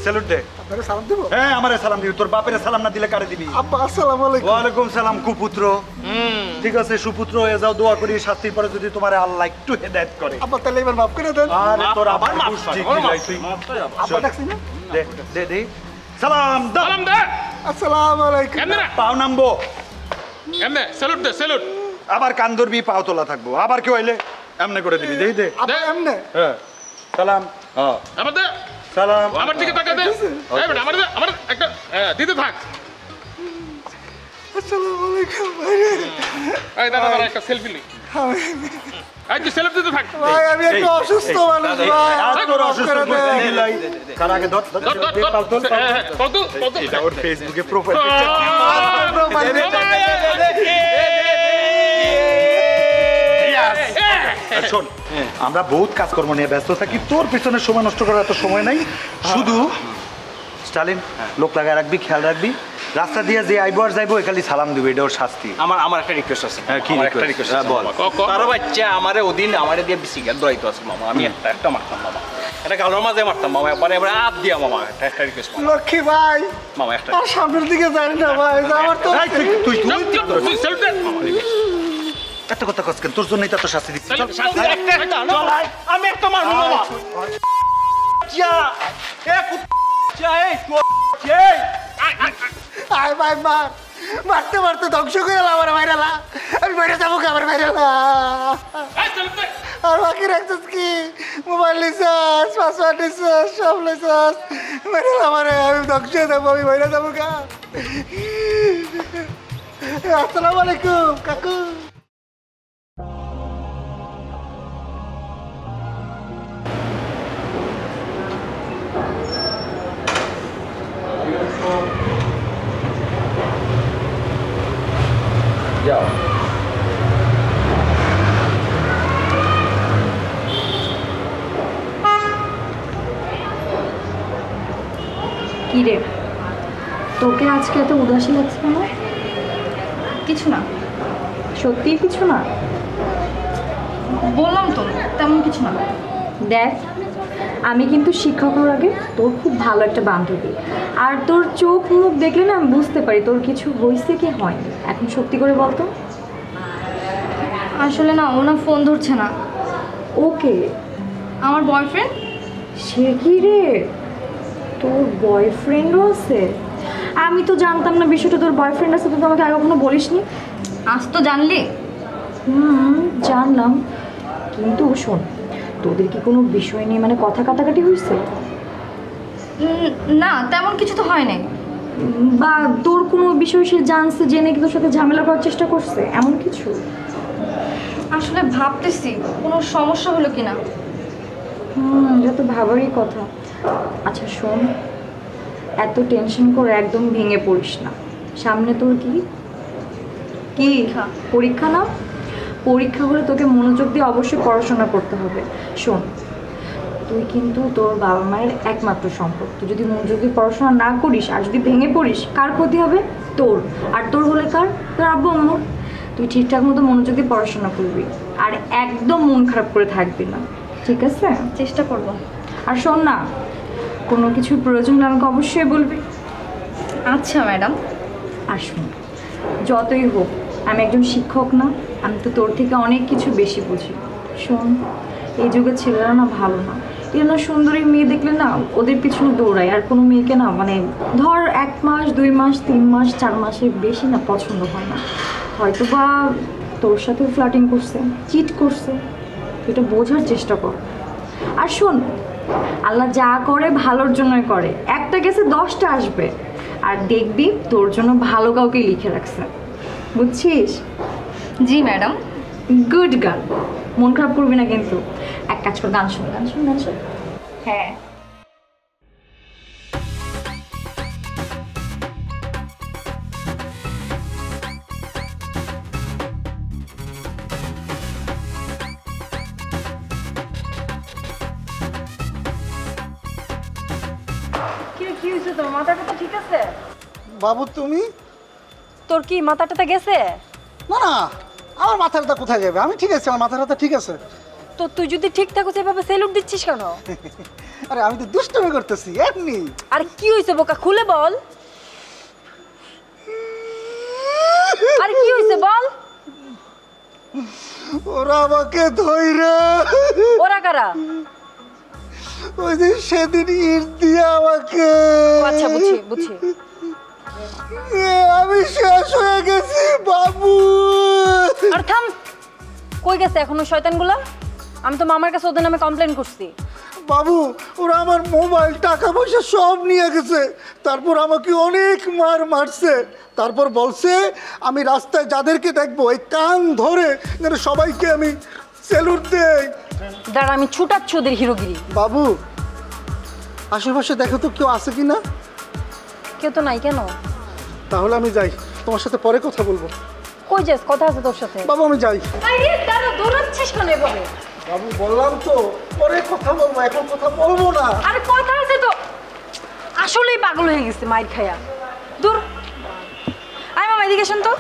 [SPEAKER 5] স্যালুট দে।
[SPEAKER 7] আপনারে সালাম দেব?
[SPEAKER 5] হ্যাঁ আমারে সালাম দিবি, তোর বাপের সালাম না দিলে কারে দিবি?
[SPEAKER 7] আব্বা আসসালামু আলাইকুম।
[SPEAKER 5] ওয়ালাইকুম সালাম কুপুত্র। ঠিক আছে সুপুত্র হয়ে যাও, দোয়া করি শাস্তির পরে যদি তোমার আল্লাহ একটু হেদায়েত করে।
[SPEAKER 7] আব্বা তাহলে এবার মাফ করে দেন।
[SPEAKER 5] আরে তোর আবার
[SPEAKER 4] মাফ
[SPEAKER 5] মাফ
[SPEAKER 4] কর,
[SPEAKER 5] ঠিক
[SPEAKER 4] আমার
[SPEAKER 5] নাই তুই।
[SPEAKER 7] আব্বা ডাকছি না?
[SPEAKER 5] দে দে দে সালাম দাও।
[SPEAKER 4] সালাম দে
[SPEAKER 7] আসসালামু আলাইকুম।
[SPEAKER 4] কেমনে রে
[SPEAKER 5] পাও নামবো,
[SPEAKER 4] কেমনে স্যালুট দে স্যালুট
[SPEAKER 5] আবার কান ধরবি, পাও তোলা থাকবো, আবার কেউ আইলে এমনে করে দিবি, দেই দে।
[SPEAKER 7] আব্বা এমনে?
[SPEAKER 5] হ্যাঁ সালাম, হ্যাঁ
[SPEAKER 4] আবার দে
[SPEAKER 5] সালাম।
[SPEAKER 4] আমার দিকে তাকা দে এই বেটা আমার একটা দিতে থাক।
[SPEAKER 7] আসসালামু আলাইকুম ভাই।
[SPEAKER 4] এই দাদা একটা সেলফি নি এই তুই সেলফি দিতে থাক।
[SPEAKER 7] ভাই আমি একটু অসুস্থ মানুষ ভাই।
[SPEAKER 5] আর তোর অসুস্থ করতে গেলাই কার আগে ধর
[SPEAKER 4] ধর ধর ধর
[SPEAKER 5] পালতল
[SPEAKER 4] কত
[SPEAKER 5] এটা ওর ফেসবুকে প্রোফাইল শোন, আমরা বহুত কাজকর্ম নিয়ে ব্যস্ত থাকি, তোর পিছনে সময় নষ্ট করার এত সময় নাই। শুধু স্টালিন লোক লাগায় রাখবি, খেয়াল রাখবি, রাস্তা দিয়ে যে আইবো আর যাইবো খালি সালাম দিবি, এটা ওর শাস্তি।
[SPEAKER 4] আমার একটা রিকোয়েস্ট আছে।
[SPEAKER 5] হ্যাঁ, কি
[SPEAKER 4] আমার একটা
[SPEAKER 5] request?
[SPEAKER 4] রিকোয়েস্ট
[SPEAKER 5] হ্যাঁ,
[SPEAKER 4] আছে
[SPEAKER 5] বল।
[SPEAKER 4] তার বাচ্চা আমারে ওদিন আমারে দিয়ে বেশি গেল দইতো আছে মামা, আমি একটা মারতাম মামা, এটা কালোর মাঝে মারতাম মামা, এবারে আপ দিয়া মামা একটা রিকোয়েস্ট
[SPEAKER 7] লক্ষ্মী ভাই
[SPEAKER 4] মামা একটা
[SPEAKER 7] আর সামনের দিকে যাই না ভাই, আমার তো
[SPEAKER 5] এই, তুই
[SPEAKER 4] তুই সেলফি দে মামা
[SPEAKER 5] এত কথা কসকেন, তোর জন্যই তো এত শাস্তি দিচ্ছি।
[SPEAKER 4] একটা আমি একটা মারবো মামা যা এ কুত্তা এই
[SPEAKER 7] আয় ভাই মার মারতে মারতে ধ্বংস করে এলাম আমার ভাইরালা। আমি বাইরে যাবো কি আমার ভাইরালা? আর বাকি রাখছিস কি? মোবাইল লিসাস, পাসওয়ার্ড লিসাস, সব লিসাস। ভাইরালা আমার, আমি ধ্বংস হয়ে যাবো, আমি বাইরে যাবো কা। আসসালামু আলাইকুম কাকু।
[SPEAKER 6] যাও।
[SPEAKER 3] কি রে, তোকে আজকে এত উদাসী লাগছে কেন? কিছু না। সত্যি কিছু না? বললাম তো তেমন কিছু না। দেখ, আমি কিন্তু শিক্ষক হওয়ার আগে তোর খুব ভালো একটা বান্ধবী, আর তোর চোখ মুখ দেখলে না আমি বুঝতে পারি তোর কিছু হয়েছে কি হয়নি। এখন সত্যি করে বলতো। আসলে না, ও না ফোন ধরছে না। ওকে, আমার বয়ফ্রেন্ড। সে কি রে, তোর বয়ফ্রেন্ডও আছে? আমি তো জানতাম না বিষয়টা, তোর বয়ফ্রেন্ড আছে, তুই তো আমাকে আগে কখনো বলিসনি। আজ তো জানলি? জানলাম, কিন্তু শোন, তোদের কি কোনো বিষয় নিয়ে মানে কথা কাটাকাটি হয়েছে? না, তেমন কিছু তো হয় নাই। বা তোর কোনো বিষয় সে জানছে, জেনে কি তোর সাথে ঝামেলা করার চেষ্টা করছে, এমন কিছু? আসলে ভাবতেছি কোনো সমস্যা হলো কিনা। এটা তো ভাবারই কথা। আচ্ছা শোন, এত টেনশন করে একদম ভেঙে পড়িস না। সামনে তোর কি কি পরীক্ষা না? পরীক্ষা হলে তোকে মনোযোগ দিয়ে অবশ্যই পড়াশোনা করতে হবে। শোন, তুই কিন্তু তোর বাবা মায়ের একমাত্র সম্পদ। তুই যদি মনোযোগ দিয়ে পড়াশোনা না করিস আর যদি ভেঙে পড়িস, কার ক্ষতি হবে? তোর। আর তোর হলে কার? তোর আব্বু আম্মুর। তুই ঠিকঠাক মতো মনোযোগ দিয়ে পড়াশোনা করবি, আর একদম মন খারাপ করে থাকবি না, ঠিক আছে? চেষ্টা করবো। আর শোন না, কোনো কিছুর প্রয়োজন হলে আমাকে অবশ্যই বলবি। আচ্ছা ম্যাডাম। আর শোন, যতই হোক আমি একজন শিক্ষক না, আমি তো তোর থেকে অনেক কিছু বেশি বুঝি। শোন, এই যুগের ছেলেরা না ভালো না। এরা না সুন্দরী মেয়ে দেখলে না ওদের পিছনে দৌড়ায়, আর কোনো মেয়েকে না মানে ধর 1 মাস 2 মাস 3 মাস 4 মাসের বেশি না পছন্দ হয় না। হয়তো বা তোর সাথেও ফ্লার্টিং করছে, চিট করছে, এটা বোঝার চেষ্টা কর। আর শোন, আল্লাহ যা করে ভালোর জন্যই করে। একটা গেছে 10টা আসবে, আর দেখবি তোর জন্য ভালো কাউকে লিখে রাখছে, বুঝছিস? জি ম্যাডাম। গুড গার্ল, মন খারাপ করবি না কিন্তু। এক কাজ কর, গান শোন, গান শোন, গান শোন। হ্যাঁ, কি হয়েছে তোর? মাথাটা তো ঠিক আছে?
[SPEAKER 7] বাবু তুমি?
[SPEAKER 3] তোর কি মাথাটাতে গেছে?
[SPEAKER 7] না না, আমার মাথাটা কোথায় যাবে? আমি ঠিক আছে, আমার মাথাটা ঠিক আছে।
[SPEAKER 3] তো তুই যদি ঠিক থাকো সেভাবে সেলুট দিচ্ছিস কেন?
[SPEAKER 7] আরে আমি তো দুষ্টুমি করতেছি এমনি।
[SPEAKER 3] আর কি হয়েছে বোকা, খুলে বল। আর কি হয়েছে বল।
[SPEAKER 7] ওরা আমাকে ধইরা।
[SPEAKER 3] ওরা কারা?
[SPEAKER 7] ওই যে সেদিন ইট দিয়ে আমাকে।
[SPEAKER 3] আচ্ছা বুঝছি বুঝছি।
[SPEAKER 7] আমি শেষ হয়ে গেছি বাবু।
[SPEAKER 3] আর থাম, কই গেছে এখন ওই শয়তানগুলা? আমি তো মামার কাছে ওদের নামে কমপ্লেন করছি।
[SPEAKER 7] বাবু, ওরা আমার মোবাইল, টাকা পয়সা সব নিয়ে গেছে। তারপর আমাকে অনেক মার মারছে। তারপর বলছে আমি রাস্তায় যাদেরকে দেখবো এই কান ধরে যেন সবাইকে আমি স্যালুট দেই।
[SPEAKER 3] দাঁড়া, আমি ছুটাচ্ছি ওদের হিরোগিরি।
[SPEAKER 7] বাবু, আশেপাশে দেখো তো কেউ আছে কি না?
[SPEAKER 3] কেউ তো নাই। কেন?
[SPEAKER 7] তাহলে আমি যাই, তোমার সাথে পরে কথা বলবো।
[SPEAKER 3] কই যাস? কথা আছে তোর সাথে।
[SPEAKER 7] বাবু আমি যাই।
[SPEAKER 3] আরে দাঁড়া, দৌড়াচ্ছিস কেন এভাবে?
[SPEAKER 7] বাবু বললাম তো পরে কথা বলবো, এখন কথা বলবো না।
[SPEAKER 3] আরে কথা আছে তো। আসলেই পাগল হয়ে গেছে মাইর খায়া। দূর। আয় মামা, এদিকে শোন তো।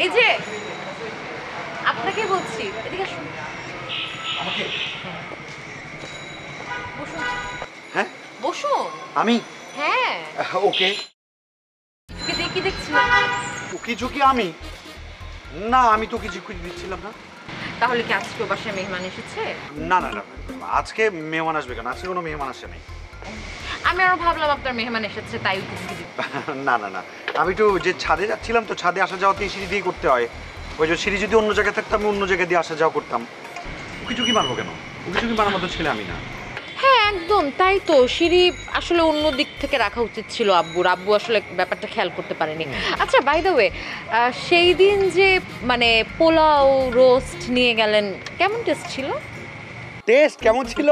[SPEAKER 9] এই যে আপনাকে বলছি, এদিকে আসুন। বসুন।
[SPEAKER 5] হ্যাঁ
[SPEAKER 9] বসুন।
[SPEAKER 5] আমি
[SPEAKER 9] হ্যাঁ।
[SPEAKER 5] ওকে।
[SPEAKER 9] কি দেখছিলেন?
[SPEAKER 5] উকি ঝুঁকি আমি না, আমি তো কিছু দিচ্ছিলাম না।
[SPEAKER 9] তাহলে কি আজকে বাসায় মেহমান এসেছে?
[SPEAKER 5] না না না, আজকে মেহমান আসবে কেন? আজকে কোনো মেহমান আসে নাই।
[SPEAKER 9] আমি আরো ভাবলাম আপনার মেহমান এসেছে তাই উকি ঝুঁকি দিচ্ছি।
[SPEAKER 5] না না না, আমি তো যে ছাদে যাচ্ছিলাম, তো ছাদে আসা যাওয়াতে সিঁড়ি দিয়ে করতে হয়। ওই যে সিঁড়ি যদি অন্য জায়গায় থাকতো আমি অন্য জায়গায় দিয়ে আসা যাওয়া করতাম। উকি ঝুঁকি মারবো কেন? উকি ঝুঁকি মারার মতো ছেলে আমি না।
[SPEAKER 9] হ্যাঁ একদম তাই তো, সিঁড়ি আসলে অন্য দিক থেকে রাখা উচিত ছিল আব্বুর। আব্বু আসলে ব্যাপারটা খেয়াল করতে পারেনি। আচ্ছা বাই দ্য ওয়ে, সেই দিন যে মানে পোলাও রোস্ট নিয়ে গেলেন, কেমন টেস্ট ছিল?
[SPEAKER 5] টেস্ট কেমন ছিল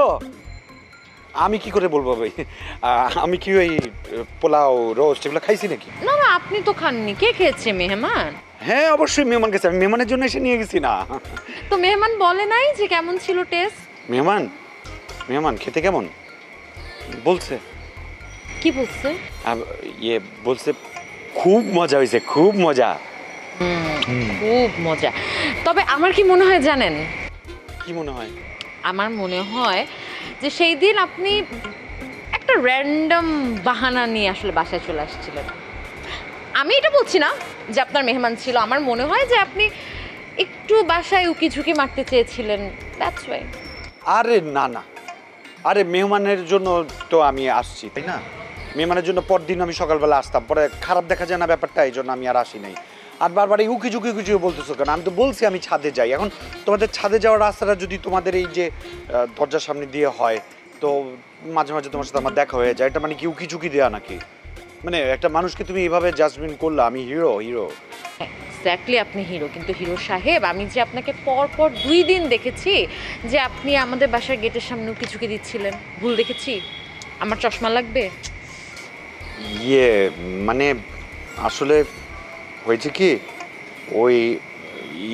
[SPEAKER 5] আমি কি করে বলবো ভাই? আমি কি ওই পোলাও রোস্ট এগুলো খাইছি নাকি?
[SPEAKER 9] না না, আপনি তো খাননি। কে খেয়েছে? মেহমান?
[SPEAKER 5] হ্যাঁ অবশ্যই মেহমান গেছে, আমি মেহমানের জন্য এসে নিয়ে গেছি না।
[SPEAKER 9] তো মেহমান বলে নাই যে কেমন ছিল টেস্ট?
[SPEAKER 5] মেহমান খেতে কেমন বলছে।
[SPEAKER 9] কি বলছে?
[SPEAKER 5] ইয়ে বলছে খুব মজা হয়েছে, খুব মজা।
[SPEAKER 9] খুব মজা। তবে আমার কি মনে হয় জানেন?
[SPEAKER 5] কি মনে হয়?
[SPEAKER 9] আমার মনে হয় যে সেই দিন আপনি একটা র্যান্ডম বাহানা নিয়ে আসলে বাসায় চলে আসছিলেন। আমি এটা বলছি না যে আপনার মেহমান ছিল, আমার মনে হয় যে আপনি একটু বাসায় উকি ঝুঁকি মারতে চেয়েছিলেন, দ্যাটস ওয়াই।
[SPEAKER 5] আরে না না, আরে মেহমানের জন্য তো আমি আসছি তাই না? মেহমানের জন্য পরদিন আমি সকালবেলা আসতাম, পরে খারাপ দেখা যায় না ব্যাপারটা, এই জন্য আমি আর আসি নাই। আর বারবার এই উকি ঝুঁকি বলতেছো কেন? আমি তো বলছি আমি ছাদে যাই। এখন তোমাদের ছাদে যাওয়ার রাস্তাটা যদি তোমাদের এই যে দরজার সামনে দিয়ে হয়, তো মাঝে মাঝে তোমার সাথে আমার দেখা হয়ে যায়, এটা মানে কি উকি ঝুঁকি দেওয়া নাকি? মানে একটা মানুষকে তুমি এইভাবে জাজমেন্ট করলে আমি হিরো?
[SPEAKER 9] এক্স্যাক্টলি আপনি হিরো, কিন্তু হিরো সাহেব আমি যে আপনাকে পরপর 2 দিন দেখেছি যে আপনি আমাদের বাসার গেটের সামনে উকি ঝুঁকি দিচ্ছিলেন। ভুল দেখেছি? আমার চশমা লাগবে?
[SPEAKER 5] ইয়ে মানে আসলে হয়েছে কি, ওই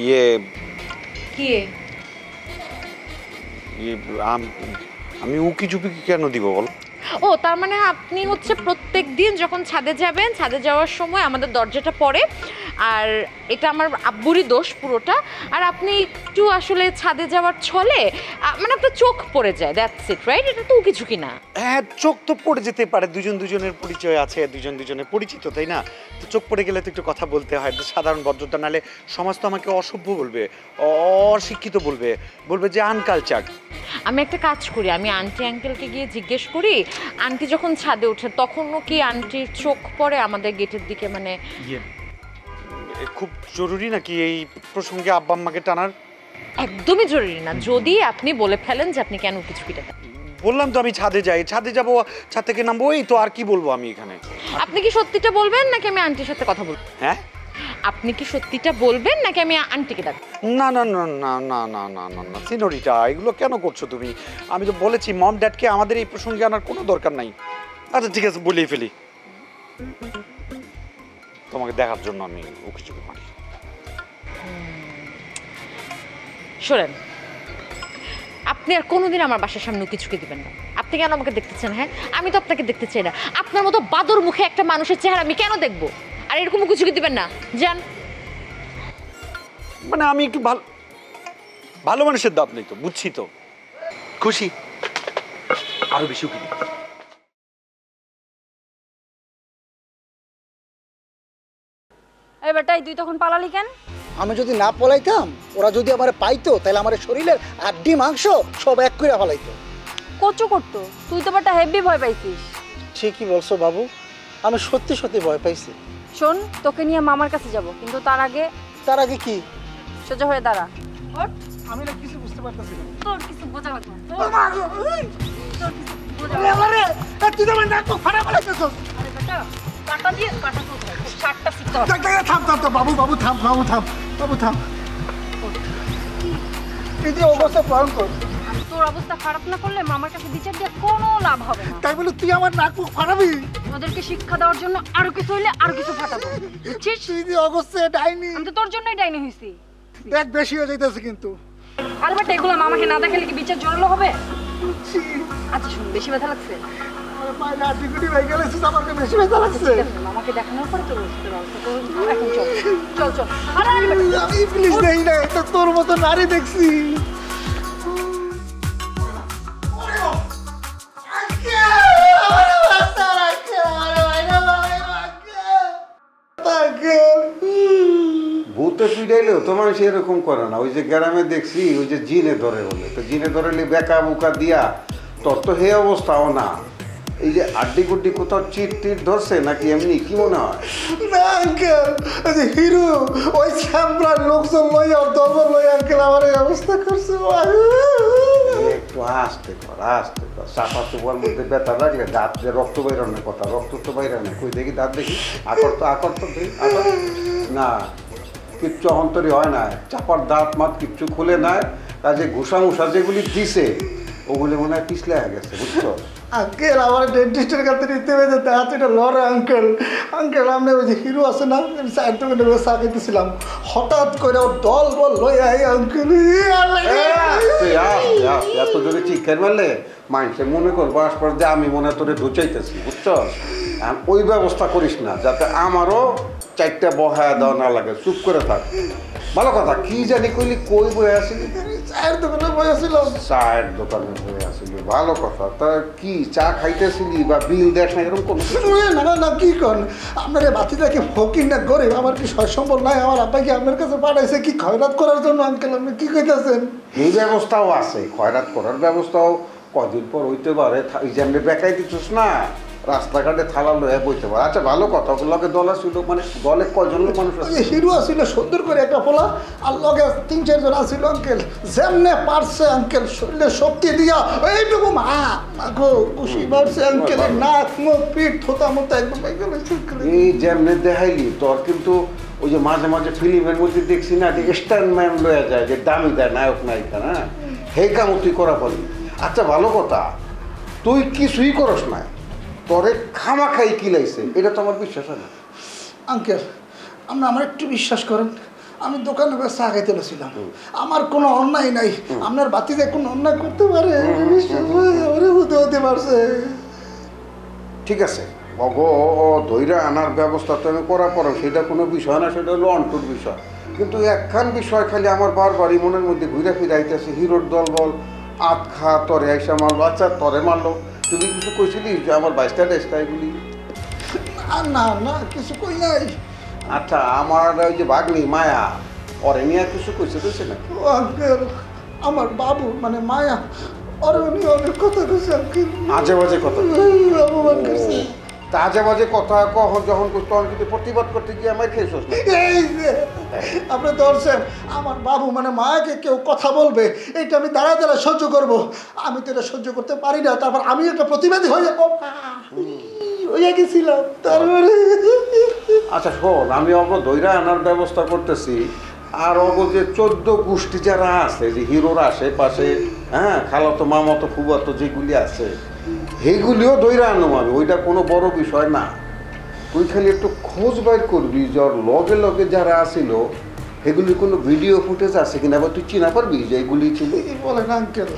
[SPEAKER 5] ইয়ে আমি উকি ঝুঁকি কেন দিব বল?
[SPEAKER 9] ও তার মানে আপনি হচ্ছে প্রত্যেক দিন যখন ছাদে যাবেন, ছাদে যাওয়ার সময় আমাদের দরজাটা পড়ে, আর এটা আমার আব্বুরই দোষ পুরোটা। আর আপনি একটু আসলে ছাদে যাওয়ার ছলে মানে আপনার চোখ পড়ে যায়, দ্যাটস ইট, রাইট? এটা তো উকি ঝুঁকি না।
[SPEAKER 5] হ্যাঁ চোখ তো পড়ে যেতে পারে, দুজনের পরিচয় আছে, দুজনের পরিচিত তাই না? তো চোখ পড়ে গেলে তো একটু কথা বলতে হয়, সাধারণ ভদ্রতা, নাহলে সমাজ তো আমাকে অসভ্য বলবে, অশিক্ষিত বলবে যে আনকালচার।
[SPEAKER 9] আমি একটা কাজ করি, আমি আন্টি আঙ্কেলকে গিয়ে জিজ্ঞেস করি, আন্টি যখন ছাদে ওঠে তখনও কি আন্টির চোখ পড়ে আমাদের গেটের দিকে? মানে
[SPEAKER 5] খুব জরুরি নাকি এই প্রসঙ্গে আব্বা আম্মাকে টানার?
[SPEAKER 9] একদমই জরুরি না, যদি আপনি বলে ফেলেন যে আপনি কেন কিছু কিটা।
[SPEAKER 5] বললাম তো আমি ছাদে যাই, ছাদে যাবো, ছাদ থেকে নামবো, এই তো। আর কি বলবো আমি এখানে?
[SPEAKER 9] আপনি কি সত্যিটা বলবেন নাকি আমি আন্টির সাথে কথা বলবো?
[SPEAKER 5] হ্যাঁ
[SPEAKER 9] আপনি কি সত্যিটা বলবেন নাকি আমি আন্টিকে ডাকবো?
[SPEAKER 5] না না না না না না না না না সিনোরিটা, এগুলো কেন করছো তুমি? আমি তো বলেছি মম ড্যাডকে আমাদের এই প্রসঙ্গে আনার কোনো দরকার নাই। আচ্ছা ঠিক আছে, বলেই ফেলি, তোমাকে দেখার জন্য আমি উকি ঝুঁকি মারি।
[SPEAKER 9] শোনেন, আপনি আর কোনোদিন আমার বাসার সামনে উকি ঝুঁকি দিবেন না। আপনি কেন আমাকে দেখতে চান? হ্যাঁ, আমি তো আপনাকে দেখতে চাই না। আপনার মতো বাদর মুখে একটা মানুষের চেহারা আমি কেন দেখবো? আর এরকম উকি ঝুঁকি দিবেন না, যান।
[SPEAKER 5] মানে আমি একটু ভালো মানুষের দাঁত নেই তো, বুঝছি তো। খুশি? আরো বেশি উকি দিই।
[SPEAKER 3] এই বেটাই, তুই তখন পালালি কেন?
[SPEAKER 7] আমি যদি না পলাইতাম, ওরা যদি আমার পাইতো, তাহলে আমার শরীরের আড্ডি মাংস সব এক করে ফেলাইতো।
[SPEAKER 3] কচু করতো, তুই তো বেটা হেভি ভয় পাইছিস।
[SPEAKER 7] ঠিকই বলছো বাবু, আমি সত্যি ভয় পাইছি।
[SPEAKER 3] শোন, তোকে নিয়ে মামার কাছে যাব, কিন্তু তার আগে
[SPEAKER 7] কি?
[SPEAKER 3] সোজা হয়ে দাঁড়া।
[SPEAKER 7] আমি না কিছু বুঝতে পারতেছি না।
[SPEAKER 3] তোর কিছু বোঝা লাগবে না।
[SPEAKER 7] তুই তো আমার নাক ফাড়া ফেলাইতেছস।
[SPEAKER 3] আরে বেটা, কাটা দিয়ে কাটা তো ধর, শার্টটা শিখতে হবে।
[SPEAKER 7] থাম বাবু থাম। এই যে অবস্থা ভয়ঙ্কর।
[SPEAKER 3] তোর অবস্থা খারাপ না করলে মামার কাছে বিচার দিয়ে কোনো লাভ হবে না।
[SPEAKER 7] তাই বলে তুই আমার নাক ফাড়াবি?
[SPEAKER 3] ওদেরকে শিক্ষা দেওয়ার জন্য আরো কিছু হইলে আরো কিছু ফাটাবো, বুঝছিস?
[SPEAKER 7] তুই যে অবস্থা ডাইনি।
[SPEAKER 3] আমি তো তোর জন্যই ডাইনি হইছি।
[SPEAKER 7] দেখ বেশি হয়ে যাইতেছে কিন্তু।
[SPEAKER 3] আলবাট এগুলো মামাকে না দেখালে কি বিচার জোরালো হবে? আচ্ছা শুন, বেশি ব্যথা লাগছে?
[SPEAKER 7] পায়ে আটি গুটি ভাই গেলেছিস আমাকে বেশি ব্যথা লাগছে
[SPEAKER 3] আমাকে দেখানোর পরে তোর ওষুধের ব্যবস্থা করবো এখন চল চল চল আরে
[SPEAKER 7] আমি প্লিজ দেই না এটা তোর মতো নারী দেখছি
[SPEAKER 10] ভূতে পিড়াইলেও তো মানুষ এরকম করে না। ওই যে গ্রামে দেখছি ওই যে জিনে ধরে বলে, তো জিনে ধরেলে বেকা বুকা দিয়া তোর তো হে অবস্থাও না। এই যে আড্ডি গুড্ডি কোথাও চিট টিট ধরছে নাকি এমনি, কি মনে হয়?
[SPEAKER 7] না আঙ্কেল ওই যে হিরো ওই শ্যামরার লোকজন লইয়া দলবল লইয়া আঙ্কেল আমার এই অবস্থা করছে
[SPEAKER 10] একটু আস্তে কর আস্তে কর। চাপা চোপার মধ্যে ব্যথা লাগলে দাঁত যে রক্ত বাইরানোর কথা, রক্ত তো বাইরানো কই দেখি দাঁত দেখি আকর তো দেখি আকর না, কিচ্ছু অন্তরী হয় না। চাপার দাঁত মাত কিচ্ছু খুলে নাই, কাজে ঘুষা মুষা যেগুলি দিছে ওগুলি মনে হয় পিছলে হয়ে গেছে, বুঝছো?
[SPEAKER 7] আঙ্কেল আমার ডেন্টিস্টের কাছে নিতে হবে যেতে হাতে এটা লড়ে আঙ্কেল আঙ্কেল আমরা ওই যে হিরো আছে না সাইড থেকে চা খেতেছিলাম হঠাৎ করে ওর দল বল লইয়া আঙ্কেল
[SPEAKER 10] এত জোরে চিৎকার মারলে মানুষের মনে করবো আশপাশ যে আমি মনে তোরে ধুচাইতেছি, বুঝছো? ওই ব্যবস্থা করিস না যাতে আমারও চারটা বহায়া দেওয়া না লাগে, চুপ করে থাক। ভালো কথা, কি জানি কইলি কই বয়ে আসিলি?
[SPEAKER 7] চায়ের দোকানে বয়ে আসছিলাম।
[SPEAKER 10] চায়ের দোকানে বয়ে আসিলি, ভালো কথা। তা কি চা খাইতেছিলি বা বিল দেখ না এরকম কোনো?
[SPEAKER 7] না না কি কন আপনার এই বাতিটাকে ফকির না গরিব, আমার কি সয় সম্বল নাই? আমার আব্বাকে আপনার কাছে পাঠাইছে কি খয়রাত করার জন্য আঙ্কেল, আপনি কি কইতেছেন?
[SPEAKER 10] এই ব্যবস্থাও আছে, খয়রাত করার ব্যবস্থাও কদিন পর হইতে পারে। এই যে আমি বেকাই দিচ্ছিস না, রাস্তাঘাটে থালা লয়ে বইতে পারে। আচ্ছা ভালো কথা, ওগুলোকে দল আসছিল, মানে দলে কয়জন মানুষ আছে?
[SPEAKER 7] হিরো আসছিল সুন্দর করে একটা পোলা, আর লগে 3-4 জন আসছিল আঙ্কেল। যেমনে পারছে আঙ্কেল শরীরে শক্তি দিয়া এইটুকু মাগো খুশি মারছে আঙ্কেল, নাক মুখ পিঠ থোতা মোতা একদম
[SPEAKER 10] এই যেমনে দেখাইলি তোর কিন্তু ওই যে মাঝে মাঝে ফিল্মের মধ্যে দেখছি না, স্ট্যান্ডম্যান লয়ে যায় যে দামি দেয় নায়ক নায়িকা, না হে কামও তুই করা পারবি। আচ্ছা ভালো কথা, তুই কিছুই করস না, তোরে খামা খাই কিলাইছে, এটা তো আমার বিশ্বাস হয় না
[SPEAKER 7] আঙ্কেল। আপনি আমার একটু বিশ্বাস করেন, আমি দোকানে চা খাইতে ছিলাম, আমার কোনো অন্যায় নাই। আপনার বাতিতে কোনো অন্যায় করতে পারে? হতে পারছে।
[SPEAKER 10] ঠিক আছে ও ধৈর্য আনার ব্যবস্থা তো আমি করা পড়ো, সেটা কোনো বিষয় না, সেটা হলো অন্টুর বিষয়। কিন্তু একখান বিষয় খালি আমার বারবারই মনের মধ্যে ঘুরে ফিরে আইতেছে, হিরোর দল বল আত খা তরে আইসা মারলো। আচ্ছা তরে মারলো, তুই কিছু কইছিলি যে আমার বাইশটা টেস্টা এগুলি?
[SPEAKER 7] না না কিছু কই নাই।
[SPEAKER 10] আচ্ছা আমার ওই যে ভাগ্নি মায়া ওরে নিয়ে কিছু কইছে না?
[SPEAKER 7] ও আঙ্কেল আমার বাবু মানে মায়া ওরে উনি অনেক কথা কইছে আঙ্কেল,
[SPEAKER 10] আজে বাজে কথা
[SPEAKER 7] অপমান করছে।
[SPEAKER 10] আজে বাজে কথা কখন যখন তখন কিন্তু প্রতিবাদ করতে গিয়ে আমার খেয়েছিস না?
[SPEAKER 7] এই যে আপনি ধরছেন আমার বাবু মানে মায়াকে কেউ কথা বলবে, এটা আমি দাঁড়া দাঁড়া সহ্য করবো, আমি তো এটা সহ্য করতে পারি না। তারপর আমি একটা প্রতিবাদী হয়ে গেছিলাম তারপরে।
[SPEAKER 10] আচ্ছা শোন, আমি অগ ধৈর্য আনার ব্যবস্থা করতেছি, আর অগ যে 14 গোষ্ঠী যারা আছে যে হিরোর আশেপাশে, হ্যাঁ খালাতো মামাতো ফুবাতো যেগুলি আছে সেইগুলিও ধৈর্য আনলাম আমি, ওইটা কোনো বড় বিষয় না। তুই খালি একটু খোঁজ বাইর করবি যে ওর লগে লগে যারা আসিল সেগুলির কোনো ভিডিও ফুটেজ আছে কিনা, আবার তুই চিনা পারবি যে এগুলি ছিল।
[SPEAKER 7] বলেন আঙ্কেল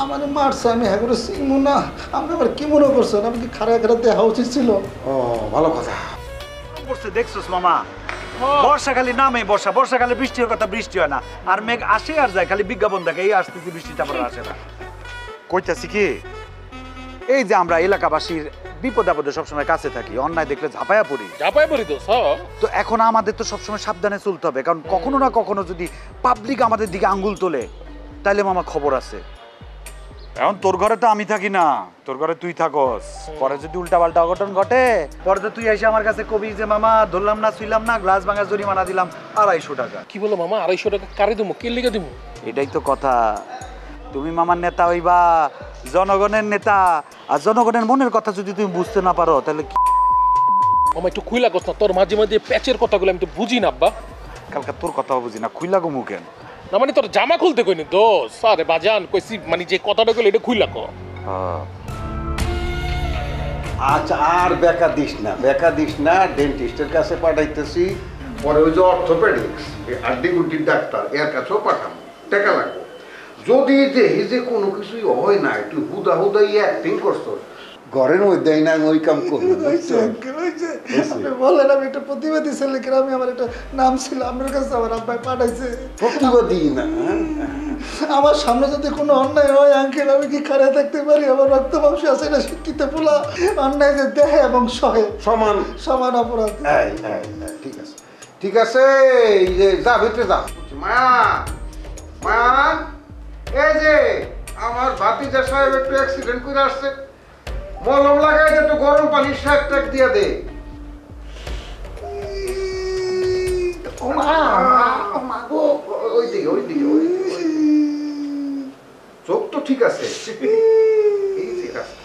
[SPEAKER 7] আমার মারছে, আমি হ্যাঁ চিনবো না? আপনি আবার কি মনে করছেন? আমি কি খারাপ খারাপ দেখা উচিত ছিল?
[SPEAKER 10] ও ভালো কথা
[SPEAKER 5] দেখছিস মামা, বর্ষাকালে নামে বর্ষাকালে বৃষ্টি হয় কথা বৃষ্টি হয় না, আর মেঘ আসে আর যায়, খালি বিজ্ঞাপন দেখে এই আসতেছি বৃষ্টিটা আবার আসে না। কইতাছি কি, এই যে আমরা এলাকাবাসীর বিপদ আপদে সবসময় কাছে থাকি, অন্যায় দেখলে ঝাঁপায়া পড়ি তো এখন আমাদের তো সবসময় সাবধানে চলতে হবে, কারণ কখনো না কখনো যদি পাবলিক আমাদের দিকে আঙ্গুল তোলে তাইলে মামা খবর আছে। এখন তোর ঘরে তো আমি থাকি না, তোর ঘরে তুই থাকস, পরে যদি উল্টাপাল্টা অঘটন ঘটে পরে তো তুই এসে আমার কাছে কবি যে মামা ধরলাম না ছুইলাম না, গ্লাস ভাঙা জরিমানা দিলাম 250 টাকা।
[SPEAKER 11] কি বলো মামা, 250 টাকা কারে দেবো, কে লিখে দিব?
[SPEAKER 5] এটাই তো কথা, তুমি মামার নেতা হইবা, জনগণের নেতা, আর জনগণের মনের কথা যদি তুমি বুঝতে না পারো তাহলে
[SPEAKER 11] মামা একটু খুইলা কথা, তোর মাঝে মাঝে প্যাচের কথাগুলো আমি তো বুঝি না আব্বা।
[SPEAKER 5] কালকে তোর কথাও বুঝি না, খুইলা গো মুখেন
[SPEAKER 11] না, মানে তোর জামা খুলতে কইনি দোষ, আরে বাজান কইছি মানে যে কথাটা কইলে এটা খুইলা কো।
[SPEAKER 10] আচ্ছা আর বেকা দিস না, ডেন্টিস্টের কাছে পাঠাইতেছি, পরে ওই যে অর্থোপেডিক্স আড্ডি গুড্ডির ডাক্তার এর কাছেও পাঠাবো, টাকা লাগবে। যদি দেখি যে কোনো কিছুই হয় না, একটু হুদা হুদাই অ্যাক্টিং করছো, ঘরের মধ্যে না আমি ওই কাম করবো।
[SPEAKER 7] আপনি বলেন আমি একটা প্রতিবাদী ছেলে, গ্রামে আমার একটা নাম ছিল, আপনার কাছে আমার আব্বাই পাঠাইছে।
[SPEAKER 10] প্রতিবাদী না,
[SPEAKER 7] আমার সামনে যদি কোনো অন্যায় হয় আঙ্কেল, আমি কি খারাপ থাকতে পারি? আমার রক্ত মাংস আছে, এটা শিক্ষিত পোলা, অন্যায় যে দেহে এবং সহে
[SPEAKER 10] সমান
[SPEAKER 7] সমান অপরাধ।
[SPEAKER 10] ঠিক আছে, ঠিক আছে, এই যে যা ভিতরে যা। মা মা, এই যে আমার ভাতিজা সাহেব একটু অ্যাক্সিডেন্ট করে আসছে, মলম লাগাই একটু গরম পানি শাক টাক দিয়ে দে। ওইদিকে ওইদিকে চোখ তো ঠিক আছে। এই যে রাস্তা।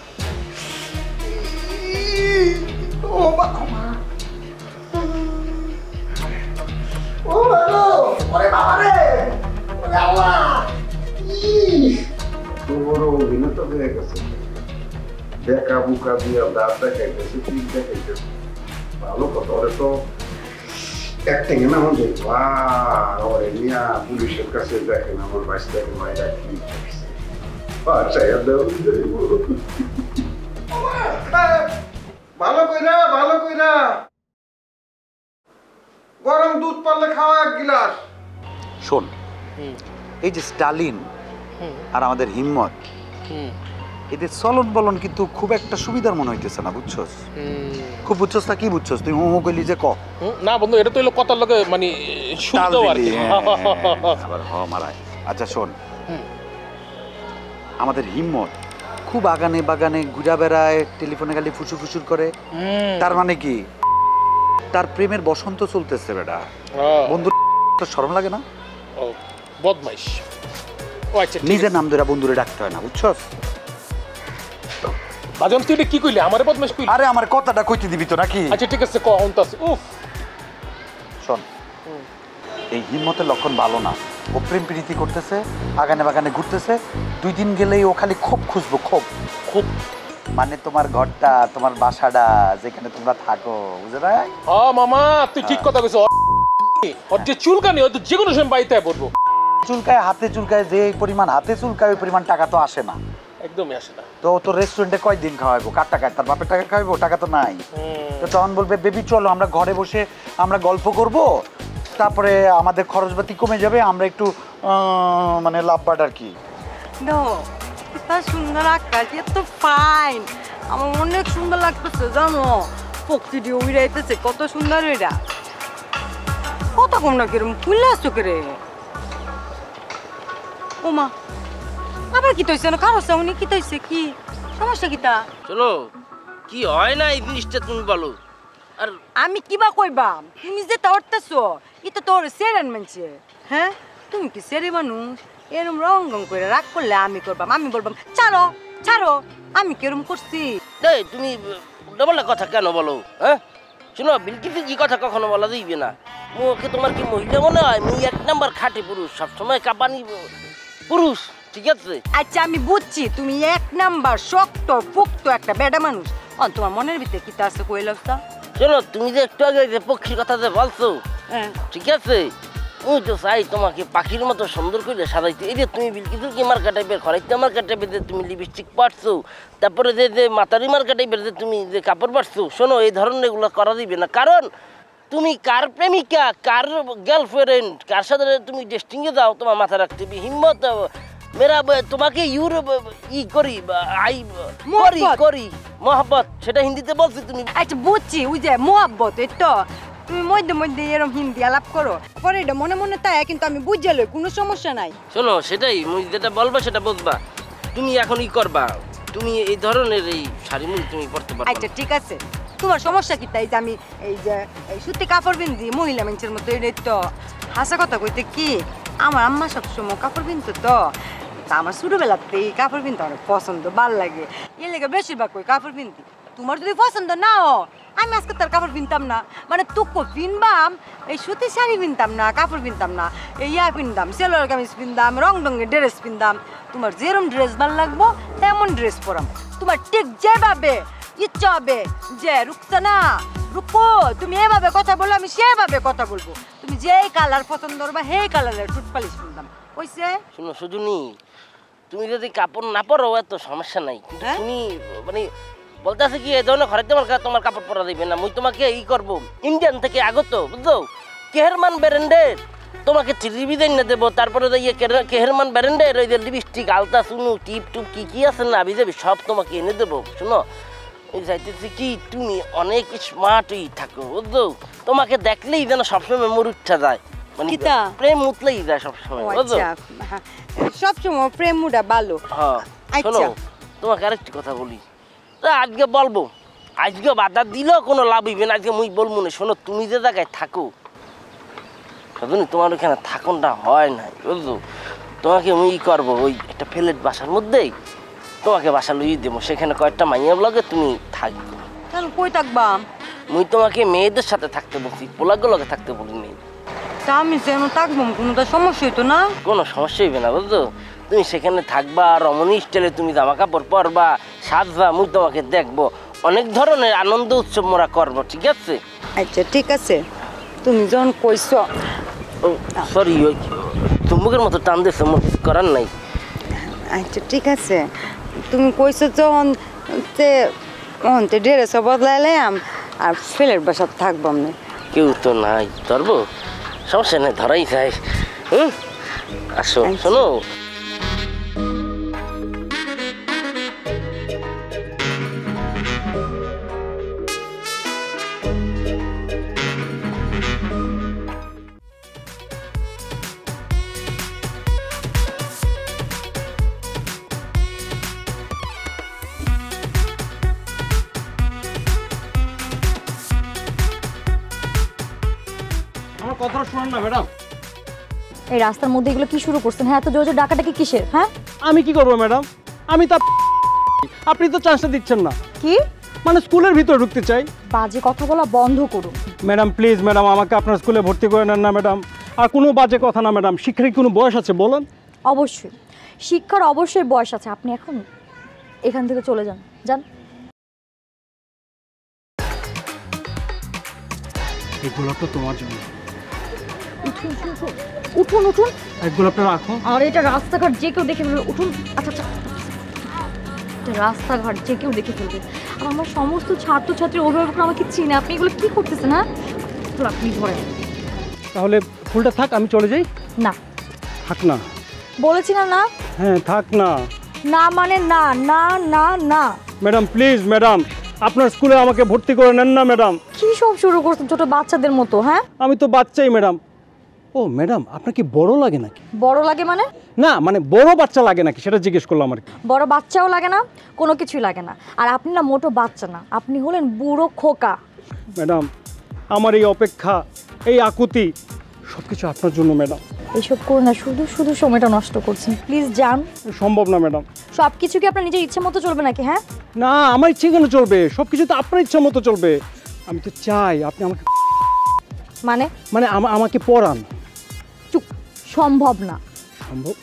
[SPEAKER 7] ও মা, ও বাবা, ওরে বাবা রে, ওরে আল্লাহ,
[SPEAKER 10] তো বড় অভিনেত হয়ে গেছে, দেখা বুকা দিয়া দাঁত দেখাইতেছে, পিঠ দেখাইতেছে, ভালো কথা। ওরে তো অ্যাক্টিং এ না আমাদের ওরে নিয়া পুলিশের কাছে দেখেন আমার বাচ্চাকে মায়েরা কি করছে, বাচ্চায় ভালো কইরা ভালো কইরা গরম দুধ পারলে খাওয়া এক গিলাস।
[SPEAKER 5] শোন, এই যে স্টালিন আর আমাদের হিম্মত, এদের চলন বলন কিন্তু খুব একটা সুবিধার মনে হইতেছে না, বুঝছস? খুব বুঝছস না? কি বুঝছস তুই? হু কইলি যে ক
[SPEAKER 11] না বন্ধু, এটা তো হলো কথার লগে মানে শুনতে আর কি।
[SPEAKER 5] আবার হ মারায়। আচ্ছা শোন, আমাদের হিম্মত খুব আগানে বাগানে ঘুরা বেড়ায়, টেলিফোনে খালি ফুসুর ফুসুর করে, তার মানে কি তার প্রেমের বসন্ত চলতেছে বেটা। বন্ধু তো শরম লাগে না?
[SPEAKER 11] বদমাইশ। ও আচ্ছা,
[SPEAKER 5] নিজের নাম ধরে বন্ধুরে ডাকতে হয় না, বুঝছস?
[SPEAKER 11] বাজন তুই এটা কি কইলি? আমারে বদমাইশ কইলি?
[SPEAKER 5] আরে আমার কথাটা কইতে দিবি তো নাকি?
[SPEAKER 11] আচ্ছা ঠিক আছে, ক অন্তাছে। উফ
[SPEAKER 5] শোন, এই হিম্মতের লক্ষণ ভালো না। ও প্রেম প্রীতি করতেছে, আগানে বাগানে ঘুরতেছে, 2 দিন গেলেই ও খালি ক্ষোভ খুঁজবো। ক্ষোভ
[SPEAKER 11] খুব
[SPEAKER 5] মানে তোমার ঘরটা, তোমার বাসাটা যেখানে তোমরা থাকো, বুঝে না?
[SPEAKER 11] মামা তুই ঠিক কথা কইছ। ওর যে চুলকানি হয়তো যে কোনো সময় বাইতে পড়বো।
[SPEAKER 5] চুলকায়, হাতে চুলকায়, যে পরিমাণ হাতে চুলকায় ওই পরিমাণ টাকা তো আসে না,
[SPEAKER 11] একদমই আসে না।
[SPEAKER 5] তো তো রেস্টুরেন্টে কয়দিন খাওয়াবো? কার টাকায়? তার বাপের টাকা খাওয়াবো? টাকা তো নাই। তো তখন বলবে বেবি চলো আমরা ঘরে বসে আমরা গল্প করব, তারপরে আমাদের খরচপাতি কমে যাবে, আমরা একটু মানে লাভবাট আর কি।
[SPEAKER 12] সুন্দর আকাশ, এত ফাইন, আমার অনেক সুন্দর লাগতেছে জানো। প্রকৃতি উড়াইতেছে, কত সুন্দর এটা। কত কম না কিরম ফুলে আসছো কে? ওমা, আবার কি তৈছে না? কারো সামনে কি তৈছে? কি সমস্যা? কিতা
[SPEAKER 6] চলো, কি হয় না এই জিনিসটা তুমি বলো। আর
[SPEAKER 12] আমি কিবা কইবা? তুমি যে তাড়তেছো, এটা তোর সেরেন মানছে। হ্যাঁ, তুমি কি সেরে মানুষ? এরম রং রং করে রাগ করলে আমি করবাম, আমি বলবাম ছাড়ো ছাড়ো। আমি কিরম করছি?
[SPEAKER 6] তুমি ডবল কথা কেন বলো? হ্যাঁ শোনো, বিলকিতে কি কথা কখনো বলা দিবে না। মুখে তোমার কি মহিলা মনে হয়? মুই 1 নাম্বার খাঁটি পুরুষ, সবসময় কাঁপানি পুরুষ, ঠিক আছে?
[SPEAKER 12] আচ্ছা আমি বুঝছি, তুমি 1 নাম্বার শক্ত পুক্ত একটা বেডা মানুষ। তোমার মনের ভিতরে কি তা আছে কইলাম তা?
[SPEAKER 6] শোনো, তুমি যে একটু আগে যে পক্ষীর কথা যে বলছো, ঠিক আছে, মুই তো চাই তোমাকে পাখির মতো সুন্দর করে সাজাইতে। এই যে তুমি বিলকিসুর কি মার্কা টাইপের, খরাইতে মার্কা টাইপের যে তুমি লিপস্টিক পাড়ছো, তারপরে যে যে মাতারি মার্কা টাইপের যে তুমি যে কাপড় পাড়ছো, শোনো এই ধরনের এগুলো করা দিবে না। কারণ তুমি কার প্রেমিকা, কার গার্লফ্রেন্ড, কার সাথে তুমি ডেস্টিংয়ে যাও, তোমার মাথা রাখতে হবে। হিম্মত মেরা তোমাকে করি আই করি করি মোহাব্বত, সেটা হিন্দিতে বলছি তুমি।
[SPEAKER 12] আচ্ছা বুঝছি, ওই যে মোহাব্বত, এই তো তুমি মধ্যে মধ্যে এরকম হিন্দি আলাপ করো, পরে এটা মনে মনে তাই, কিন্তু আমি বুঝে লই, কোনো সমস্যা নাই।
[SPEAKER 6] শোনো, সেটাই মুই যেটা বলবা সেটা বুঝবা। তুমি এখন করবা, তুমি এই ধরনের এই শাড়ি মুই তুমি পরতে পারবা।
[SPEAKER 12] আচ্ছা ঠিক আছে, তোমার সমস্যা কি? তাই যে আমি এই যে সুতি কাপড় বিন্দি মহিলা মানুষের মতো, এই তো হাসা কথা কইতে কি, আমার আম্মা সবসময় কাপড় বিনতো, তো আমার ছোটবেলাতে এই কাপড় বিনতে অনেক পছন্দ, ভাল লাগে, এর লেগে বেশিরভাগ কই কাপড় বিনতি। তোমার যদি পছন্দ নাও, আমি আজকে তার কাপড় বিনতাম না, মানে তুকো বিনবাম, এই সুতি শাড়ি বিনতাম না, কাপড় বিনতাম না, এই পিনতাম সেলোয়ার কামিজ পিনতাম, রং রঙের ড্রেস পিনতাম। তোমার যেরকম ড্রেস ভাল লাগবো তেমন ড্রেস পরাম। তোমার ঠিক যেভাবে ইচ্ছা হবে, যে রুকসানা রুকো তুমি এভাবে কথা বলো, আমি সেভাবে কথা বলবো। তুমি যেই কালার পছন্দ করবা সেই কালারের টুথপালিশ কিনতাম। কইছে
[SPEAKER 6] শুনো সুজনী, তুমি যদি কাপড় না পরো এত সমস্যা নাই, কিন্তু তুমি মানে বলতেছে কি এই ধরনের ঘরে তোমার কাপড় পরা দিবে না। মুই তোমাকে ই করবো ইন্ডিয়ান থেকে আগত বুঝছো, কেহেরমান ব্র্যান্ডের তোমাকে টিভি এনে দেবো। তারপরে কেহেরমান ব্র্যান্ডের ওই যে লিপস্টিক, আলতা, সুনু, টিপ টুপ কি আছে না বিজাবি সব তোমাকে এনে দেবো। শোনো ওই যাইতেছি কি তুমি অনেক স্মার্টই থাকো বুঝছো, তোমাকে দেখলেই যেন সবসময় মোর উঠা যায়, মানে প্রেম মুতলেই যায় সবসময় বুঝছো।
[SPEAKER 12] সবসময় প্রেম মুডা ভালো।
[SPEAKER 6] হ্যাঁ শোনো তোমাকে আরেকটি কথা বলি, আজকে বলবো, আজকে বাধা দিলেও কোনো লাভ হইবে না, আজকে মুই বলবো না। শোনো তুমি যে জায়গায় থাকো সাধুনি, তোমার ওখানে থাকুনটা হয় না বুঝছো। তোমাকে মুই করবো ওই একটা ফ্ল্যাট বাসার মধ্যেই তোমাকে বাসা লইয়ে দেবো, সেখানে কয়েকটা মাইয়া লগে তুমি থাকবে।
[SPEAKER 12] তাহলে কই থাকবা?
[SPEAKER 6] মুই তোমাকে মেয়েদের সাথে থাকতে বলছি, পোলাগুলোকে থাকতে বলিনি।
[SPEAKER 12] তা আমি যেন থাকবো, কোনো তো সমস্যা হইতো না?
[SPEAKER 6] কোনো সমস্যা হইবে না বুঝছো, তুমি সেখানে থাকবা, রমণী স্টাইলে তুমি জামা কাপড় পরবা, সাজবা, মুই তোমাকে দেখবো, অনেক ধরনের আনন্দ উৎসব মোরা করবো, ঠিক আছে?
[SPEAKER 12] আচ্ছা ঠিক আছে, তুমি যখন কইছো।
[SPEAKER 6] সরি ওই চুম্বকের মতো টান দিয়েছে, মোর কিছু করার নাই।
[SPEAKER 12] আচ্ছা ঠিক আছে, তুমি কইছো যখন ড্রেস বদলাইলাম আর ফেলের বাসা থাকবো আমি।
[SPEAKER 6] কেউ তো নাই ধরবো, সমস্যা নেই, ধরাই যায়। আসো শোনো
[SPEAKER 13] কথাটা শুনুন না ম্যাডাম।
[SPEAKER 3] এই রাস্তার মধ্যে এগুলো কি শুরু করছেন? হ্যাঁ, এত জোরে জোরে ডাকাটাকি কিসের? হ্যাঁ
[SPEAKER 13] আমি কি করবো ম্যাডাম, আমি তো আপনি তো চান্সটা দিচ্ছেন না।
[SPEAKER 3] কি
[SPEAKER 13] মানে স্কুলের ভিতরে ঢুকতে চাই।
[SPEAKER 3] বাজে কথা বলা বন্ধ করুন
[SPEAKER 13] ম্যাডাম প্লিজ ম্যাডাম, আমাকে আপনার স্কুলে ভর্তি করে নেন না ম্যাডাম। আর কোনো বাজে কথা না ম্যাডাম, শিক্ষার কোনো বয়স আছে বলেন?
[SPEAKER 3] অবশ্যই শিক্ষার অবশ্যই বয়স আছে। আপনি এখন এখান থেকে চলে যান, যান।
[SPEAKER 13] এই গোলাপটা তোমার জন্য।
[SPEAKER 3] উঠুন উঠুন উঠুন উঠুন,
[SPEAKER 13] এক গোলাপটা রাখো।
[SPEAKER 3] আর এটা রাস্তাঘাট যে কেউ দেখে ফেলবে। উঠুন। আচ্ছা আচ্ছা, এটা রাস্তাঘাট যে কেউ দেখে ফেলবে। আর আমার সমস্ত ছাত্রছাত্রীর অভিভাবকরা আমাকে চিনে। আপনি এগুলো কি করতেছেন? হ্যাঁ আপনি ধরেন।
[SPEAKER 13] তাহলে ফুলটা থাক, আমি চলে যাই।
[SPEAKER 3] না
[SPEAKER 13] থাক না
[SPEAKER 3] বলেছি না। না
[SPEAKER 13] হ্যাঁ থাক না।
[SPEAKER 3] না মানে না, না না না।
[SPEAKER 13] ম্যাডাম প্লিজ ম্যাডাম, আপনার স্কুলে আমাকে ভর্তি করে নেন না ম্যাডাম।
[SPEAKER 3] কি সব শুরু করছেন ছোট বাচ্চাদের মতো? হ্যাঁ
[SPEAKER 13] আমি তো বাচ্চাই ম্যাডাম। ও ম্যাডাম আপনার কি বড় লাগে নাকি?
[SPEAKER 3] বড় লাগে মানে?
[SPEAKER 13] না মানে বড় বাচ্চা লাগে নাকি সেটা জিজ্ঞেস করলাম আর কি।
[SPEAKER 3] বড় বাচ্চাও লাগে না, কোনো কিছুই লাগে না। আর আপনি না মোটো বাচ্চা না, আপনি হলেন বুড়ো খোকা।
[SPEAKER 13] ম্যাডাম আমার এই অপেক্ষা, এই আকুতি সব কিছু আপনার জন্য ম্যাডাম।
[SPEAKER 3] এইসব করুন না, শুধু শুধু সময়টা নষ্ট করছেন। প্লিজ যান।
[SPEAKER 13] সম্ভব না ম্যাডাম।
[SPEAKER 3] সব কিছু কি আপনার নিজের ইচ্ছে মতো চলবে নাকি? হ্যাঁ
[SPEAKER 13] না, আমার ইচ্ছে কেন চলবে? সব কিছু তো আপনার ইচ্ছা মতো চলবে। আমি তো চাই আপনি আমাকে
[SPEAKER 3] মানে
[SPEAKER 13] মানে আমাকে পড়ান।
[SPEAKER 3] চুপ, সম্ভব না।
[SPEAKER 13] সম্ভব?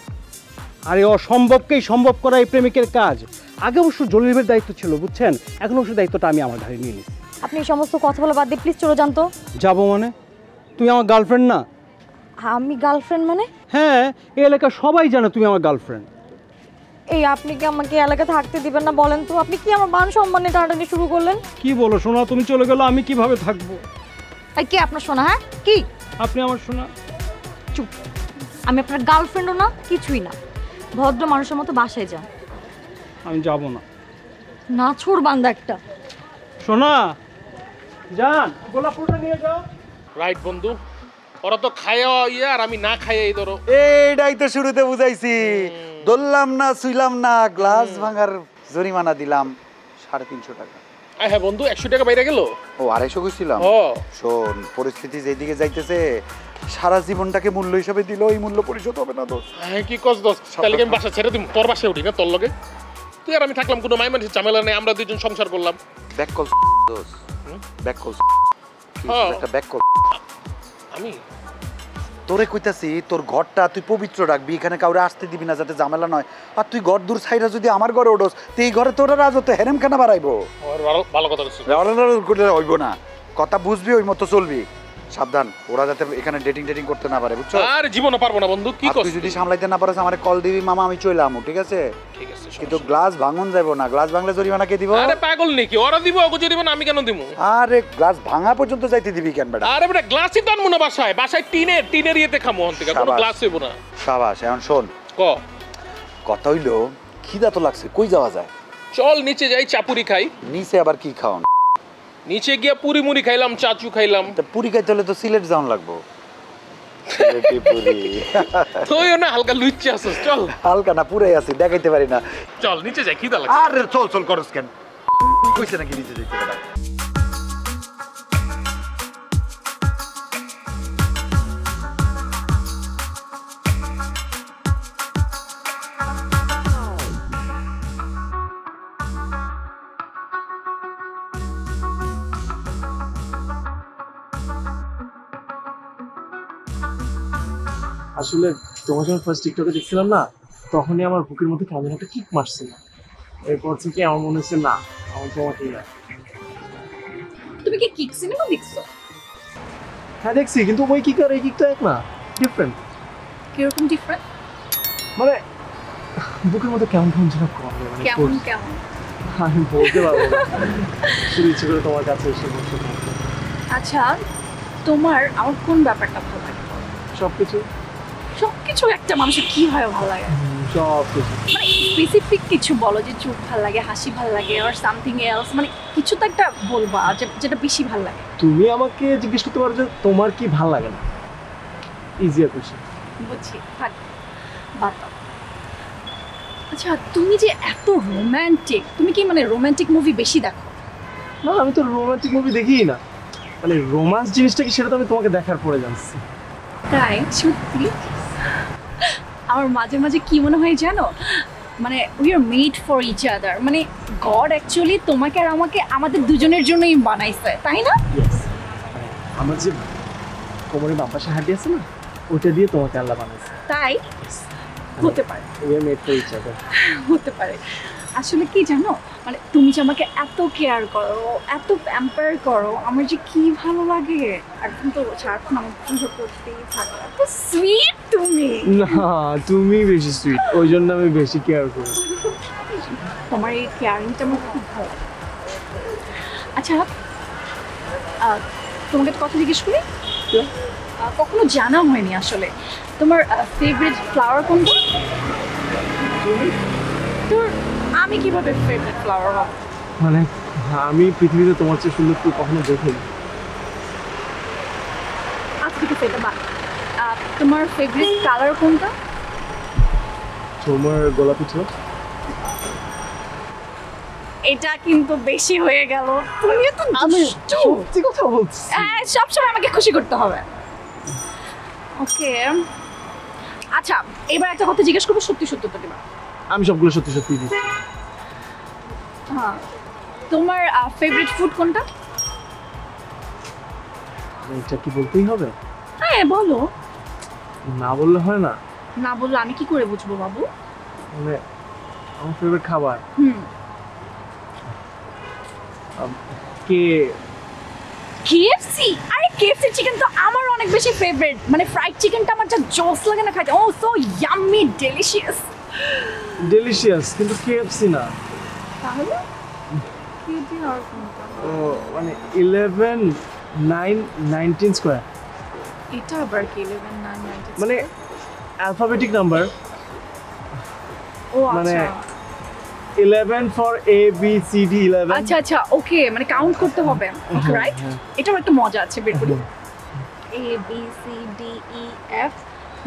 [SPEAKER 13] আরে অসম্ভবকেই সম্ভব করা এই প্রেমিকের কাজ। আগে অবশ্য জলিলের দায়িত্ব ছিল বুঝছেন, এখন অবশ্য দায়িত্বটা আমি আমার ঘাড়ে নিয়ে নিচ্ছি।
[SPEAKER 3] আপনি এই সমস্ত কথা বলা বাদ দিয়ে প্লিজ চলে যান তো।
[SPEAKER 13] যাবো মানে? তুমি আমার গার্লফ্রেন্ড না?
[SPEAKER 3] আমি গার্লফ্রেন্ড মানে?
[SPEAKER 13] হ্যাঁ, এই এলাকার সবাই জানে তুমি আমার গার্লফ্রেন্ড।
[SPEAKER 3] এই আপনি কি আমাকে এলাকা থাকতে দিবেন না বলেন তো? আপনি কি আমার মান সম্মানে টানাটানি শুরু করলেন?
[SPEAKER 13] কি বলো শোনা, তুমি চলে গেলে আমি কিভাবে থাকবো?
[SPEAKER 3] এই কে আপনার শোনা? হ্যাঁ কি
[SPEAKER 13] আপনি আমার শোনা?
[SPEAKER 3] চুপ, আমি আপনার গার্লফ্রেন্ডও না, কিছুই না। ভদ্র মানুষের মতো বাসায় যান।
[SPEAKER 13] আমি যাব না।
[SPEAKER 3] নাছোড় বান্দা একটা।
[SPEAKER 13] শোনা যান, গোলাপ ফুলটা নিয়ে যাও।
[SPEAKER 11] রাইট বন্ধু, ওরা তো খাইয়া ইয়ে আর আমি না খাইয়া এই ধরো।
[SPEAKER 5] এইটাই তো শুরুতে বুঝাইছি, ধরলাম না ছুইলাম না, গ্লাস ভাঙার জরিমানা দিলাম 350 টাকা।
[SPEAKER 11] হ্যাঁ বন্ধু, 100 টাকা বাইরে গেল।
[SPEAKER 5] ও 250 কইছিলাম। শোন, পরিস্থিতি যেদিকে যাইতেছে সারা জীবনটাকে মূল্য হিসাবে দিল, এই মূল্য পরিশোধ হবে না দোস্ত।
[SPEAKER 11] হ্যাঁ কি কস দোস্ত, তাহলে আমি বাসা ছেড়ে দিম, তোর বাসায় উঠি না তোর লগে। তুই আর আমি থাকলাম, কোনো মাই মানুষের ঝামেলা নেই, আমরা দুজন সংসার করলাম।
[SPEAKER 5] ব্যাক কল দোস্ত, ব্যাক কল। একটা ব্যাক কল।
[SPEAKER 11] আমি
[SPEAKER 5] তোরে কইতাছি, তোর ঘরটা তুই পবিত্র রাখবি, এখানে কাউরে আসতে দিবি না যাতে ঝামেলা নয়। আর তুই ঘর দূর সাইডা যদি আমার ঘরে ওঠোস, তুই এই ঘরে তোরা রাজত্ব হেরেম কেন বাড়াইবো?
[SPEAKER 11] ভালো কথা বলছিস।
[SPEAKER 5] করলে হইব না, কথা বুঝবি, ওই মতো চলবি। সাবধান, ওরা যাতে এখানে ডেটিং করতে না পারে, বুঝছো?
[SPEAKER 11] আর জীবনে পারবো না বন্ধু, কি করছিস?
[SPEAKER 5] তুই যদি সামলাইতে না পারছ আমারে কল দিবি, মামা আমি চলে আমু, ঠিক আছে?
[SPEAKER 11] ঠিক আছে।
[SPEAKER 5] কিন্তু গ্লাস ভাঙন যাবো না, গ্লাস ভাঙলে জরিমানা কে দিব?
[SPEAKER 11] আরে পাগল নাকি, ওরা দিব, ওগো জরিমানা আমি কেন দিব?
[SPEAKER 5] আরে গ্লাস ভাঙা পর্যন্ত যাইতে দিবি কেন বেটা?
[SPEAKER 11] আরে বেটা গ্লাসই তো আনবো না বাসায়, বাসায় টিনের ইয়েতে খামো হন থেকে, কোনো গ্লাস হইব না।
[SPEAKER 5] শাবাশ। এখন শোন, কথা হইলো খিদা তো লাগছে, কই যাওয়া যায়?
[SPEAKER 11] চল নিচে যাই, চাপুরি খাই।
[SPEAKER 5] নিচে আবার কি খাওন?
[SPEAKER 11] নিচে গিয়া পুরি মুড়ি খাইলাম, চাচু খাইলাম।
[SPEAKER 5] পুরি খাইতে হলে তো সিলেট যাওয়ান লাগবো। সিলেটি পুরি
[SPEAKER 11] তুইও না হালকা লুচ্চি আছিস, চল।
[SPEAKER 5] হালকা না, পুরাই আছি, দেখাইতে পারি না।
[SPEAKER 11] চল নিচে যাই, খিদা লাগছে।
[SPEAKER 5] আরে চল করস কেন? কইছে নাকি নিচে যাইতে বেটা?
[SPEAKER 2] আসলে তোমার যখন ফার্স্ট টিকটকে দেখছিলাম না, তখনই আমার বুকের মধ্যে কেমন একটা কিক মারছিল। এরপর থেকে আমার মনে হচ্ছে না, আমার তোমাকেই না।
[SPEAKER 3] তুমি কি কিক সিনেমা দেখছো?
[SPEAKER 2] হ্যাঁ দেখছি, কিন্তু ওই কিক আর এই কিকটা এক না, ডিফারেন্ট।
[SPEAKER 3] কিরকম ডিফারেন্ট?
[SPEAKER 2] মানে বুকের মধ্যে কেমন যেন করে, মানে
[SPEAKER 3] কেমন
[SPEAKER 2] আমি বলতে পারবো না। শুধু ইচ্ছে করে তোমার কাছে এসে বসে থাকতে।
[SPEAKER 3] আচ্ছা, তোমার আমার কোন ব্যাপারটা ভালো লাগে? সবকিছু একটা মানুষের কিভাবে ভালো লাগে?
[SPEAKER 2] সবকিছু
[SPEAKER 3] মানে স্পেসিফিক কিছু বলো, যে চোখ ভালো লাগে, হাসি ভালো লাগে, আর সামথিং এলস, মানে কিছু তো একটা বলবা যেটা বেশি ভালো লাগে।
[SPEAKER 2] তুমি আমাকে জিজ্ঞেস করতে পারো যে তোমার কি ভালো লাগে না, ইজিয়ার কোশ্চেন।
[SPEAKER 3] বুঝছি, থাক বাদ দাও। আচ্ছা, তুমি যে এত রোমান্টিক, তুমি কি মানে রোমান্টিক মুভি বেশি দেখো?
[SPEAKER 2] না, আমি তো রোমান্টিক মুভি দেখিই না। মানে রোমান্স জিনিসটা কি সেটা তো আমি তোমাকে দেখার পরে জানছি।
[SPEAKER 3] তাই? সত্যি? আমার মাঝে মাঝে কি মনে হয় জানো, মানে we are made for each other, মানে গড অ্যাকচুয়ালি তোমাকে আর আমাকে আমাদের দুজনের জন্যই বানাইছে, তাই না?
[SPEAKER 2] আমার যে কোমরে বাম পাশে হাঁটি আছে না, ওটা দিয়ে তোমাকে আল্লাহ বানাইছে।
[SPEAKER 3] তাই? হতে পারে,
[SPEAKER 2] we are made for each other.
[SPEAKER 3] হতে পারে। আসলে কি জানো, মানে তুমি যে আমাকে এত কেয়ার করো, এত প্যাম্পার করো, আমার যে কি ভালো লাগে। একদম তো সারাক্ষণ আমার পুজো করতেই থাকো, এত সুইট তুমি।
[SPEAKER 2] না, তুমি বেশি সুইট, ওই জন্য আমি বেশি কেয়ার করি।
[SPEAKER 3] তোমার এই কেয়ারিংটা আমার খুব ভালো লাগে। আচ্ছা, তোমাকে একটা কথা জিজ্ঞেস করি, কখনো জানা হয়নি আসলে, তোমার ফেভারিট ফ্লাওয়ার কোনটা? তোর আমি কিভাবে ফেভারিট ফ্লাওয়ার হব?
[SPEAKER 2] মানে আমি পৃথিবীতে তোমার চেয়ে সুন্দর তুই কখনো দেখিনি।
[SPEAKER 3] আজকে তো সেটা বাদ। তোমার ফেভারিট কালার কোনটা?
[SPEAKER 2] তোমার গোলাপি ছোট।
[SPEAKER 3] এটা কিন্তু বেশি হয়ে গেল, তুমি তো
[SPEAKER 2] আমি সত্যি কথা বলছি।
[SPEAKER 3] সবসময় আমাকে খুশি করতে হবে। ওকে, আচ্ছা এবার একটা কথা জিজ্ঞেস করবো, সত্যি সত্যি তো দিবা?
[SPEAKER 2] আমি সবগুলো সত্যি সত্যি দিই।
[SPEAKER 3] হ্যাঁ, তোমার ফেভারিট ফুড কোনটা?
[SPEAKER 2] এটা কি বলতেই হবে?
[SPEAKER 3] হ্যাঁ বলো।
[SPEAKER 2] না বললে হয় না?
[SPEAKER 3] না বললে আমি কি করে বুঝবো বাবু?
[SPEAKER 2] মানে আমার ফেভারিট খাবার
[SPEAKER 3] কেএফসি। আরে কেএফসি চিকেন তো আমার অনেক বেশি ফেভারিট, মানে ফ্রাইড চিকেনটা আমার যা জোস লাগে না খাইতে, ও সো ইয়াম্মি,
[SPEAKER 2] ডেলিশিয়াস, কিন্তু কেএফসি না।
[SPEAKER 3] তাহলে কেজি আর কোনটা?
[SPEAKER 2] ও মানে 11 9 19 স্কয়ার।
[SPEAKER 3] এটা আবার কি 11 9 19?
[SPEAKER 2] মানে অ্যালফাবেটিক নাম্বার।
[SPEAKER 3] ও
[SPEAKER 2] মানে
[SPEAKER 3] আচ্ছা
[SPEAKER 2] 11 for A B C D 11।
[SPEAKER 3] আচ্ছা আচ্ছা, ওকে, মানে কাউন্ট করতে হবে, রাইট? এটাও একটা মজা আছে, বের করি। A B C D E F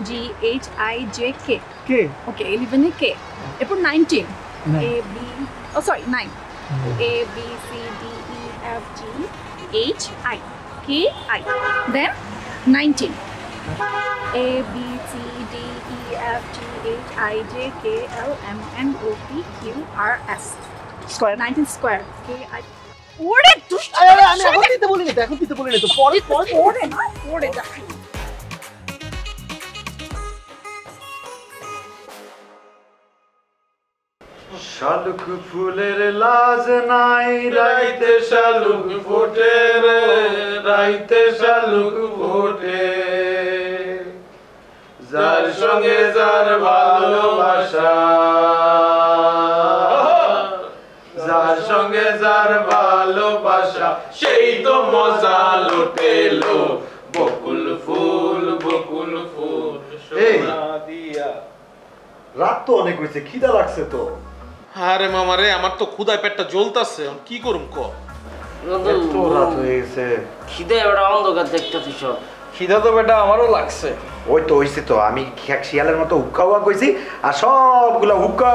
[SPEAKER 3] G H I J K.
[SPEAKER 2] K?
[SPEAKER 3] Okay, 11 A K, এরপর 19 A B, oh sorry 9 A B C D E F G H I K I, then 19 A B C D E F G H I J K L M N O P Q R S square, 19 square K I. ওরে দুষ্ট,
[SPEAKER 2] আমি এখন দিতে বলিনি তো, এখন দিতে বলিনি তো, পরে
[SPEAKER 3] পড়ে না, পড়ে যা।
[SPEAKER 5] শালুক ফুলের লাজ নাই রাইতে শালুক ফোটে রে রাইতে শালুক ফোটে যার সঙ্গে যার ভালোবাসা যার সঙ্গে যার ভালোবাসা সেই তো মজা লুটেলো বকুল ফুল সোনা দিয়া। রাত তো অনেক হয়েছে, খিদা লাগছে তো।
[SPEAKER 11] আরে মামা রে, আমার তো ক্ষুধায় পেটটা জ্বলতাছে, কি করুম ক?
[SPEAKER 5] এত রাত হয়ে গেছে,
[SPEAKER 6] খিদে বেটা অন্ধকার দেখতেছি সব।
[SPEAKER 4] খিদা তো বেটা আমারও লাগছে।
[SPEAKER 5] ওই তো হইছে তো, আমি শিয়ালের মতো হুক্কা হুয়া কইছি আর সবগুলা হুক্কা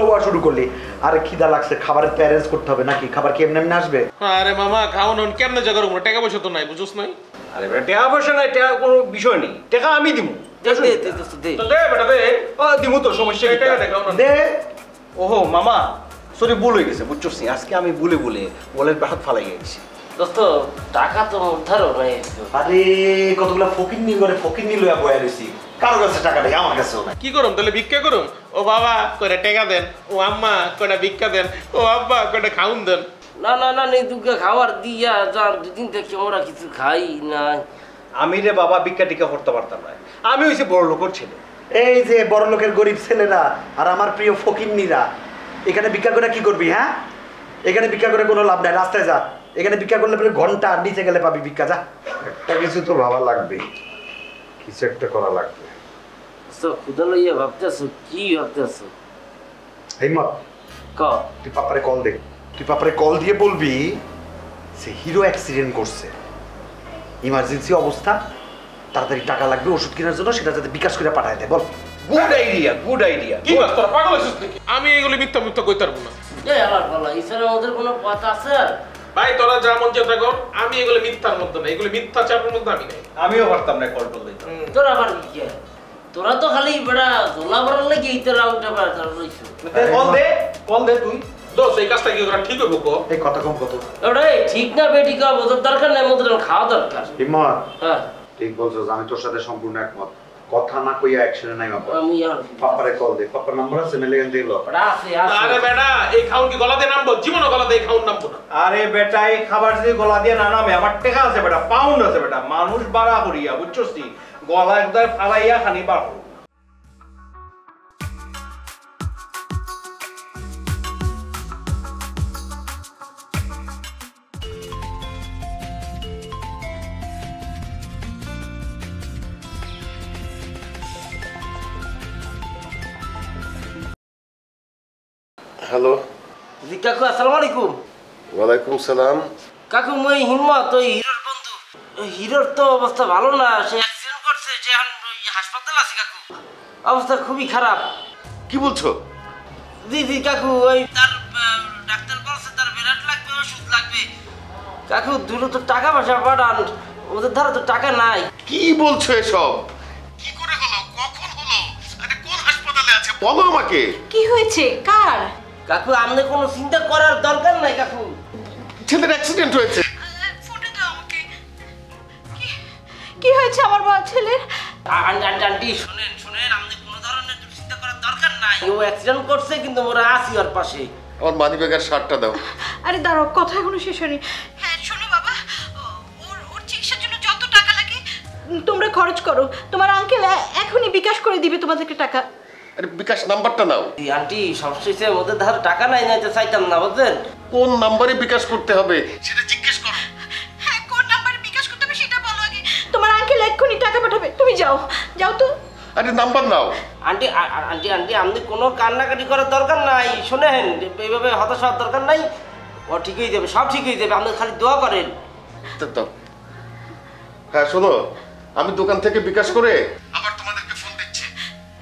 [SPEAKER 5] হুয়া শুরু করলি। আরে খিদা লাগছে, খাবারের তো অ্যারেঞ্জ করতে হবে নাকি? খাবার কি এমনি এমনি আসবে?
[SPEAKER 11] আরে মামা খাওয়ান কেমনে জায়গা রুম, টাকা পয়সা তো নাই, বুঝছ নাই?
[SPEAKER 4] আরে বেটা টাকা পয়সা নাই, টাকা কোনো বিষয় নেই, টাকা আমি দিব।
[SPEAKER 11] দে বেটা দে,
[SPEAKER 4] দিমু তো, সমস্যা কি? টাকা
[SPEAKER 5] দে।
[SPEAKER 4] ওহো মামা, সরি ভুল হয়ে গেছে, বুঝছস নি? আজকে আমি বলে ওয়ালেট বাহাত ফালাই গেছি।
[SPEAKER 6] দোস্ত টাকা তো উদ্ধারও নাই।
[SPEAKER 5] আরে কতগুলা ফকিন্নি করে ফকিন্নি লইয়া বয়া রইছি, কারো কাছে টাকা নেই, আমার কাছেও নাই।
[SPEAKER 11] কি করুম তাহলে? ভিক্ষা করুম? ও বাবা কয়টা টাকা দেন, ও আম্মা কয়টা ভিক্ষা দেন, ও আব্বা কয়টা খাউন দেন।
[SPEAKER 6] না না না, নেই দুঃখে খাবার দিয়া যান, দুদিন থেকে ওরা কিছু খাই না।
[SPEAKER 4] আমি রে বাবা ভিক্ষা টিকা করতে পারতাম না, আমি হইছি বড় লোকের ছেলে।
[SPEAKER 5] এই যে বড় লোকের গরিব ছেলেরা আর আমার প্রিয় ফকিন্নিরা এখানে ভিক্ষা করে কি করবি? হ্যাঁ, এখানে ভিক্ষা করে কোনো লাভ নাই, রাস্তায় যা। এখানে ভিক্ষা করলে পরে ঘন্টা নিচে গেলে পাবি ভিক্ষা, যা।
[SPEAKER 10] একটা কিছু তো ভাবা লাগবে, কিছু একটা করা লাগবে।
[SPEAKER 6] ক্ষুদা লইয়া ভাবতেছো? কি ভাবতেছো?
[SPEAKER 5] হিম্মত, তুই পাপারে কল দে। তুই পাপারে কল দিয়ে বলবি সে হিরো অ্যাক্সিডেন্ট করছে, ইমার্জেন্সি অবস্থা, তাড়াতাড়ি টাকা লাগবে ওষুধ কেনার জন্য, সেটা যাতে বিকাশ করে পাঠায় দেয়। বল।
[SPEAKER 4] Good idea, good idea.
[SPEAKER 11] কি বাস তোরা পাগল হইছিস নাকি? আমি এগুলো মিথ্যা কইতে পারবো না।
[SPEAKER 6] এই আলার পালা, ইসারা ওদের কোনো কথা আছে?
[SPEAKER 11] ভাই তোরা যা মন চেষ্টা কর, আমি এগুলো মিথ্যার মধ্যে না, এগুলো মিথ্যা চাপের মধ্যে আমি নাই।
[SPEAKER 4] আমিও পারতাম না কল দিতে।
[SPEAKER 6] তোরা আবার কি? তোরা তো খালি বেড়া দোলা বড়ার লাগে এই তোরা উঠে বেড়া রইছ।
[SPEAKER 4] কল দে তুই।
[SPEAKER 11] দোস্ত এই কাজটা কি করা ঠিক হবে কো?
[SPEAKER 5] এই কথা কম কত?
[SPEAKER 6] ওরে ঠিক না বেটি কা বোঝার দরকার নাই, মধ্যে খাওয়া দরকার।
[SPEAKER 5] হিম্মত,
[SPEAKER 6] হ্যাঁ
[SPEAKER 5] ঠিক বলছস, আমি তোর সাথে সম্পূর্ণ একমত। কথা না কইয়া অ্যাকশনে নাই বাবা।
[SPEAKER 6] আমি আর
[SPEAKER 5] পাপারে কল দে। পাপার নাম্বার আছে? মেলে গেন দিলো।
[SPEAKER 6] আছে আছে।
[SPEAKER 11] আরে বেটা এই খাউন কি গলা দিয়ে নামবো? জীবনে গলা দিয়ে খাউন নামবো না।
[SPEAKER 4] আরে বেটা এই খাবার যদি গলা দিয়ে না নামে, আমার টাকা আছে বেটা, পাউন্ড আছে বেটা, মানুষ বাড়া করিয়া, বুঝছস নি? গলা একদম ফালাইয়া খানি বার করো।
[SPEAKER 10] হ্যালো।
[SPEAKER 6] জি কাকু, আসসালামু আলাইকুম।
[SPEAKER 10] ওয়ালাইকুম সালাম।
[SPEAKER 6] কাকু মই হিম্মত, ওই হিরোর বন্ধু। হিরোর তো অবস্থা ভালো না, সে অ্যাক্সিডেন্ট করছে, যে হাসপাতাল আছে কাকু, অবস্থা খুবই খারাপ।
[SPEAKER 10] কি বলছো?
[SPEAKER 6] জি জি কাকু, ওই তার ডাক্তার বলছে তার বেরাট লাগবে, ওষুধ লাগবে। কাকু দ্রুত টাকা পয়সা পাঠান, ওদের ধারে তো টাকা নাই।
[SPEAKER 10] কি বলছো এসব? কি করে হলো? কখন হলো? আরে কোন হাসপাতালে আছে বলো আমাকে।
[SPEAKER 14] কি হয়েছে? কার?
[SPEAKER 6] কাকু আপনি কোনো চিন্তা করার দরকার নাই কাকু,
[SPEAKER 10] ছেলের অ্যাক্সিডেন্ট হয়েছে।
[SPEAKER 14] ফোনটা দাও আমাকে। কি হয়েছে আমার ছেলের?
[SPEAKER 6] আন্টি শুনেন শুনেন, আপনি কোনো ধরনের চিন্তা করার দরকার নাই। ও অ্যাক্সিডেন্ট করছে কিন্তু ওরা আছি ওর পাশে।
[SPEAKER 10] আমার মানি ব্যাগের শার্টটা দাও।
[SPEAKER 14] আরে দাঁড়াও, কথা এখনো শেষ হয়নি। হ্যাঁ শোনো বাবা, ওর চিকিৎসার জন্য যত টাকা লাগে তোমরা খরচ করো। তোমার আঙ্কেল এখনই বিকাশ করে দিবে তোমাদেরকে টাকা।
[SPEAKER 10] আরে বিকাশ নাম্বারটা নাও।
[SPEAKER 6] আন্টি সমস্যা হচ্ছে ওদের ধারে টাকা নাই, নাইতে চাইতাম না বুঝলেন।
[SPEAKER 10] কোন নাম্বারে বিকাশ করতে হবে সেটা জিজ্ঞেস করো।
[SPEAKER 14] হ্যাঁ কোন নাম্বারে বিকাশ করতে হবে সেটা বলো আগে। তোমার আঙ্কেল এক্ষুনি টাকা পাঠাবে, তুমি যাও যাও তো।
[SPEAKER 10] আরে নাম্বার নাও।
[SPEAKER 6] আন্টি আন্টি আন্টি আপনি কোনো কান্নাকাটি করার দরকার নাই, শোনেন এইভাবে হতাশ হওয়ার দরকার নাই। ও ঠিক হয়ে যাবে, সব ঠিক হয়ে যাবে, আপনি খালি দোয়া করেন।
[SPEAKER 10] হ্যাঁ শোনো, আমি দোকান থেকে বিকাশ করে আবার তোমাদেরকে ফোন দিচ্ছি।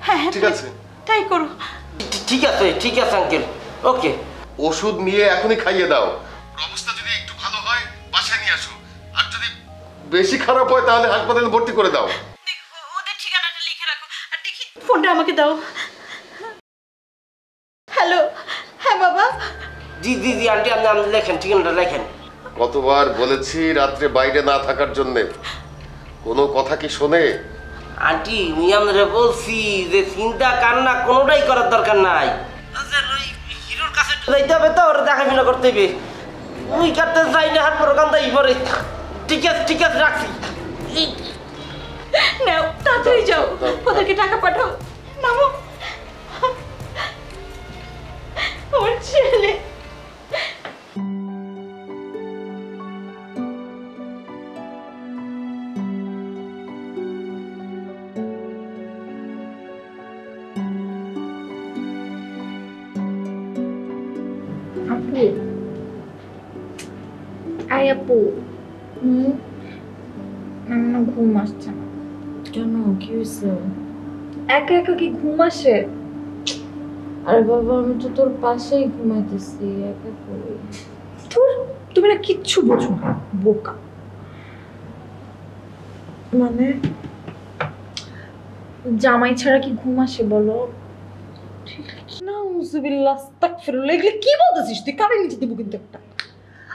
[SPEAKER 14] হ্যাঁ
[SPEAKER 10] ঠিক আছে
[SPEAKER 14] তাই করো।
[SPEAKER 6] ঠিক আছে আঙ্কেল, ওকে।
[SPEAKER 10] ওষুধ নিয়ে এখনই খাইয়ে দাও। অবস্থা যদি একটু ভালো হয় বাসায় নিয়ে আসো, আর যদি বেশি খারাপ হয় তাহলে হাসপাতালে ভর্তি করে দাও।
[SPEAKER 14] ওদের ঠিকানাটা লিখে রাখো। আর দেখি ফোনটা আমাকে দাও। হ্যালো, হ্যাঁ বাবা।
[SPEAKER 6] জি জি জি আন্টি আপনি লেখেন, ঠিকানাটা লেখেন।
[SPEAKER 10] কতবার বলেছি রাত্রে বাইরে না থাকার জন্য, কোনো কথা কি শোনে?
[SPEAKER 6] আন্টি আমি আপনারা বলছি যে চিন্তা কান্না কোনোটাই করার দরকার নাই। ওই হিরোর যাইতে হবে তো, ওরা দেখাশোনা করতে হবে। মুই কাটতে চাই না, হাত পরে কান্দাই পরে। ঠিক আছে রাখছি।
[SPEAKER 14] নাও তাড়াতাড়ি যাও, ওদেরকে টাকা পাঠাও। নামো আমার ছেলে।
[SPEAKER 3] আপু, আই আপু, আমার ঘুম আসছে না।
[SPEAKER 9] কেন, কি হয়েছে?
[SPEAKER 3] একা একা কি ঘুম আসে?
[SPEAKER 9] আরে বাবা, আমি তো তোর পাশেই ঘুমাইতেছি, একা করে।
[SPEAKER 3] তুমি না কিচ্ছু বোঝো না, বোকা।
[SPEAKER 9] মানে
[SPEAKER 3] জামাই ছাড়া কি ঘুম আসে বলো?
[SPEAKER 9] নাউজুবিল্লাহ, আস্তাগফিরুল্লাহ, এগুলো কি বলতেছিস তুই? কারে নিচে দিব কিন্তু একটা।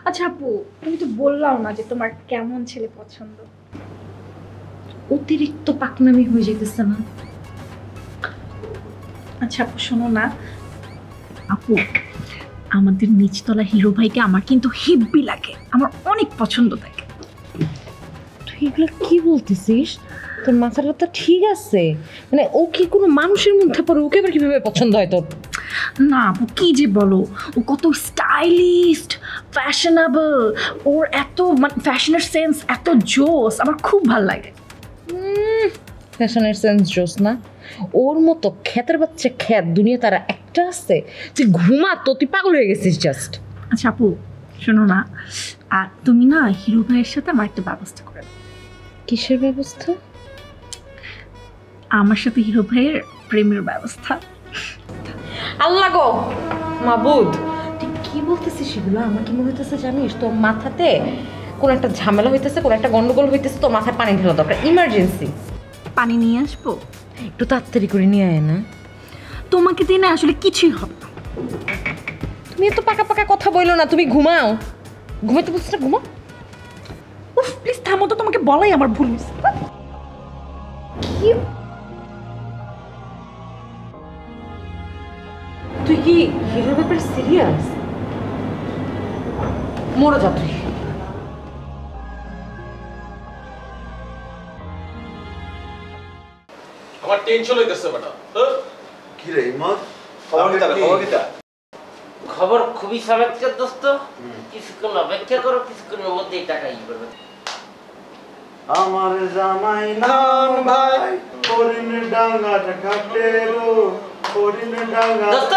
[SPEAKER 3] আচ্ছা আপু, তুমি তো বললাও না যে তোমার কেমন ছেলে পছন্দ। অতিরিক্ত পাকনামি হয়ে যেতেছে না? আচ্ছা আপু শোনো না, আপু আমাদের নিচতলা হিরো ভাইকে আমার কিন্তু হেব্বি লাগে, আমার অনেক পছন্দ থাকে।
[SPEAKER 9] তুই এগুলো কি বলতেছিস? তোর মাথাটা তো ঠিক আছে, মানে ও কি কোনো মানুষের মধ্যে পড়ে? ওকে আবার কিভাবে পছন্দ হয় তোর?
[SPEAKER 3] না আপু, কি যে বলো, ও কত স্টাইলিস্ট, ফ্যাশনেবল, ওর এত ফ্যাশনের সেন্স এত জোস, আমার খুব ভালো লাগে।
[SPEAKER 9] ফ্যাশনের সেন্স জোস না? ওর মতো খ্যাতের বাচ্চা খ্যাত দুনিয়া তারা একটা আছে। তুই ঘুমা তো, তুই পাগল হয়ে গেছিস জাস্ট।
[SPEAKER 3] আচ্ছা আপু শোনো না, আর তুমি না হিরো ভাইয়ের সাথে আমার একটা ব্যবস্থা করে দাও।
[SPEAKER 9] কিসের ব্যবস্থা?
[SPEAKER 3] আমার সাথে হিরো ভাইয়ের প্রেমের ব্যবস্থা।
[SPEAKER 9] আল্লাহ গো মাবুদ, তুই কি বলতেছিস সেগুলো? আমার কি মনে হইতেছে জানিস, তোর মাথাতে কোন একটা ঝামেলা হইতেছে, কোন একটা গন্ডগোল হইতেছে, তোর মাথায় পানি ঢালা দরকার, ইমার্জেন্সি।
[SPEAKER 3] পানি নিয়ে আসবো?
[SPEAKER 9] একটু তাড়াতাড়ি করে নিয়ে আয় না।
[SPEAKER 3] তোমাকে দিয়ে না আসলে কিছুই হবে না।
[SPEAKER 9] তুমি এত পাকা পাকা কথা বইলো না, তুমি ঘুমাও। ঘুমাইতে বলছিস না, ঘুমাও।
[SPEAKER 3] উফ প্লিজ থামো তো, তোমাকে বলাই আমার ভুল হয়েছে। কি
[SPEAKER 9] তুই কি হিরোর ব্যাপারে সিরিয়াস? মরে যা তুই।
[SPEAKER 11] আমার টেনশন হইতেছে বেটা।
[SPEAKER 5] কি রে ইমত?
[SPEAKER 6] খবর খুবই চমৎকার দোস্ত। কিছুক্ষণ অপেক্ষা করো, কিছুক্ষণের মধ্যেই টাকা ই করবে।
[SPEAKER 5] আমার জামাই নাম ভাই হরিণ ডাঙ্গাটা কাটেরো, হরিণ ডাঙ্গা।
[SPEAKER 6] দোস্ত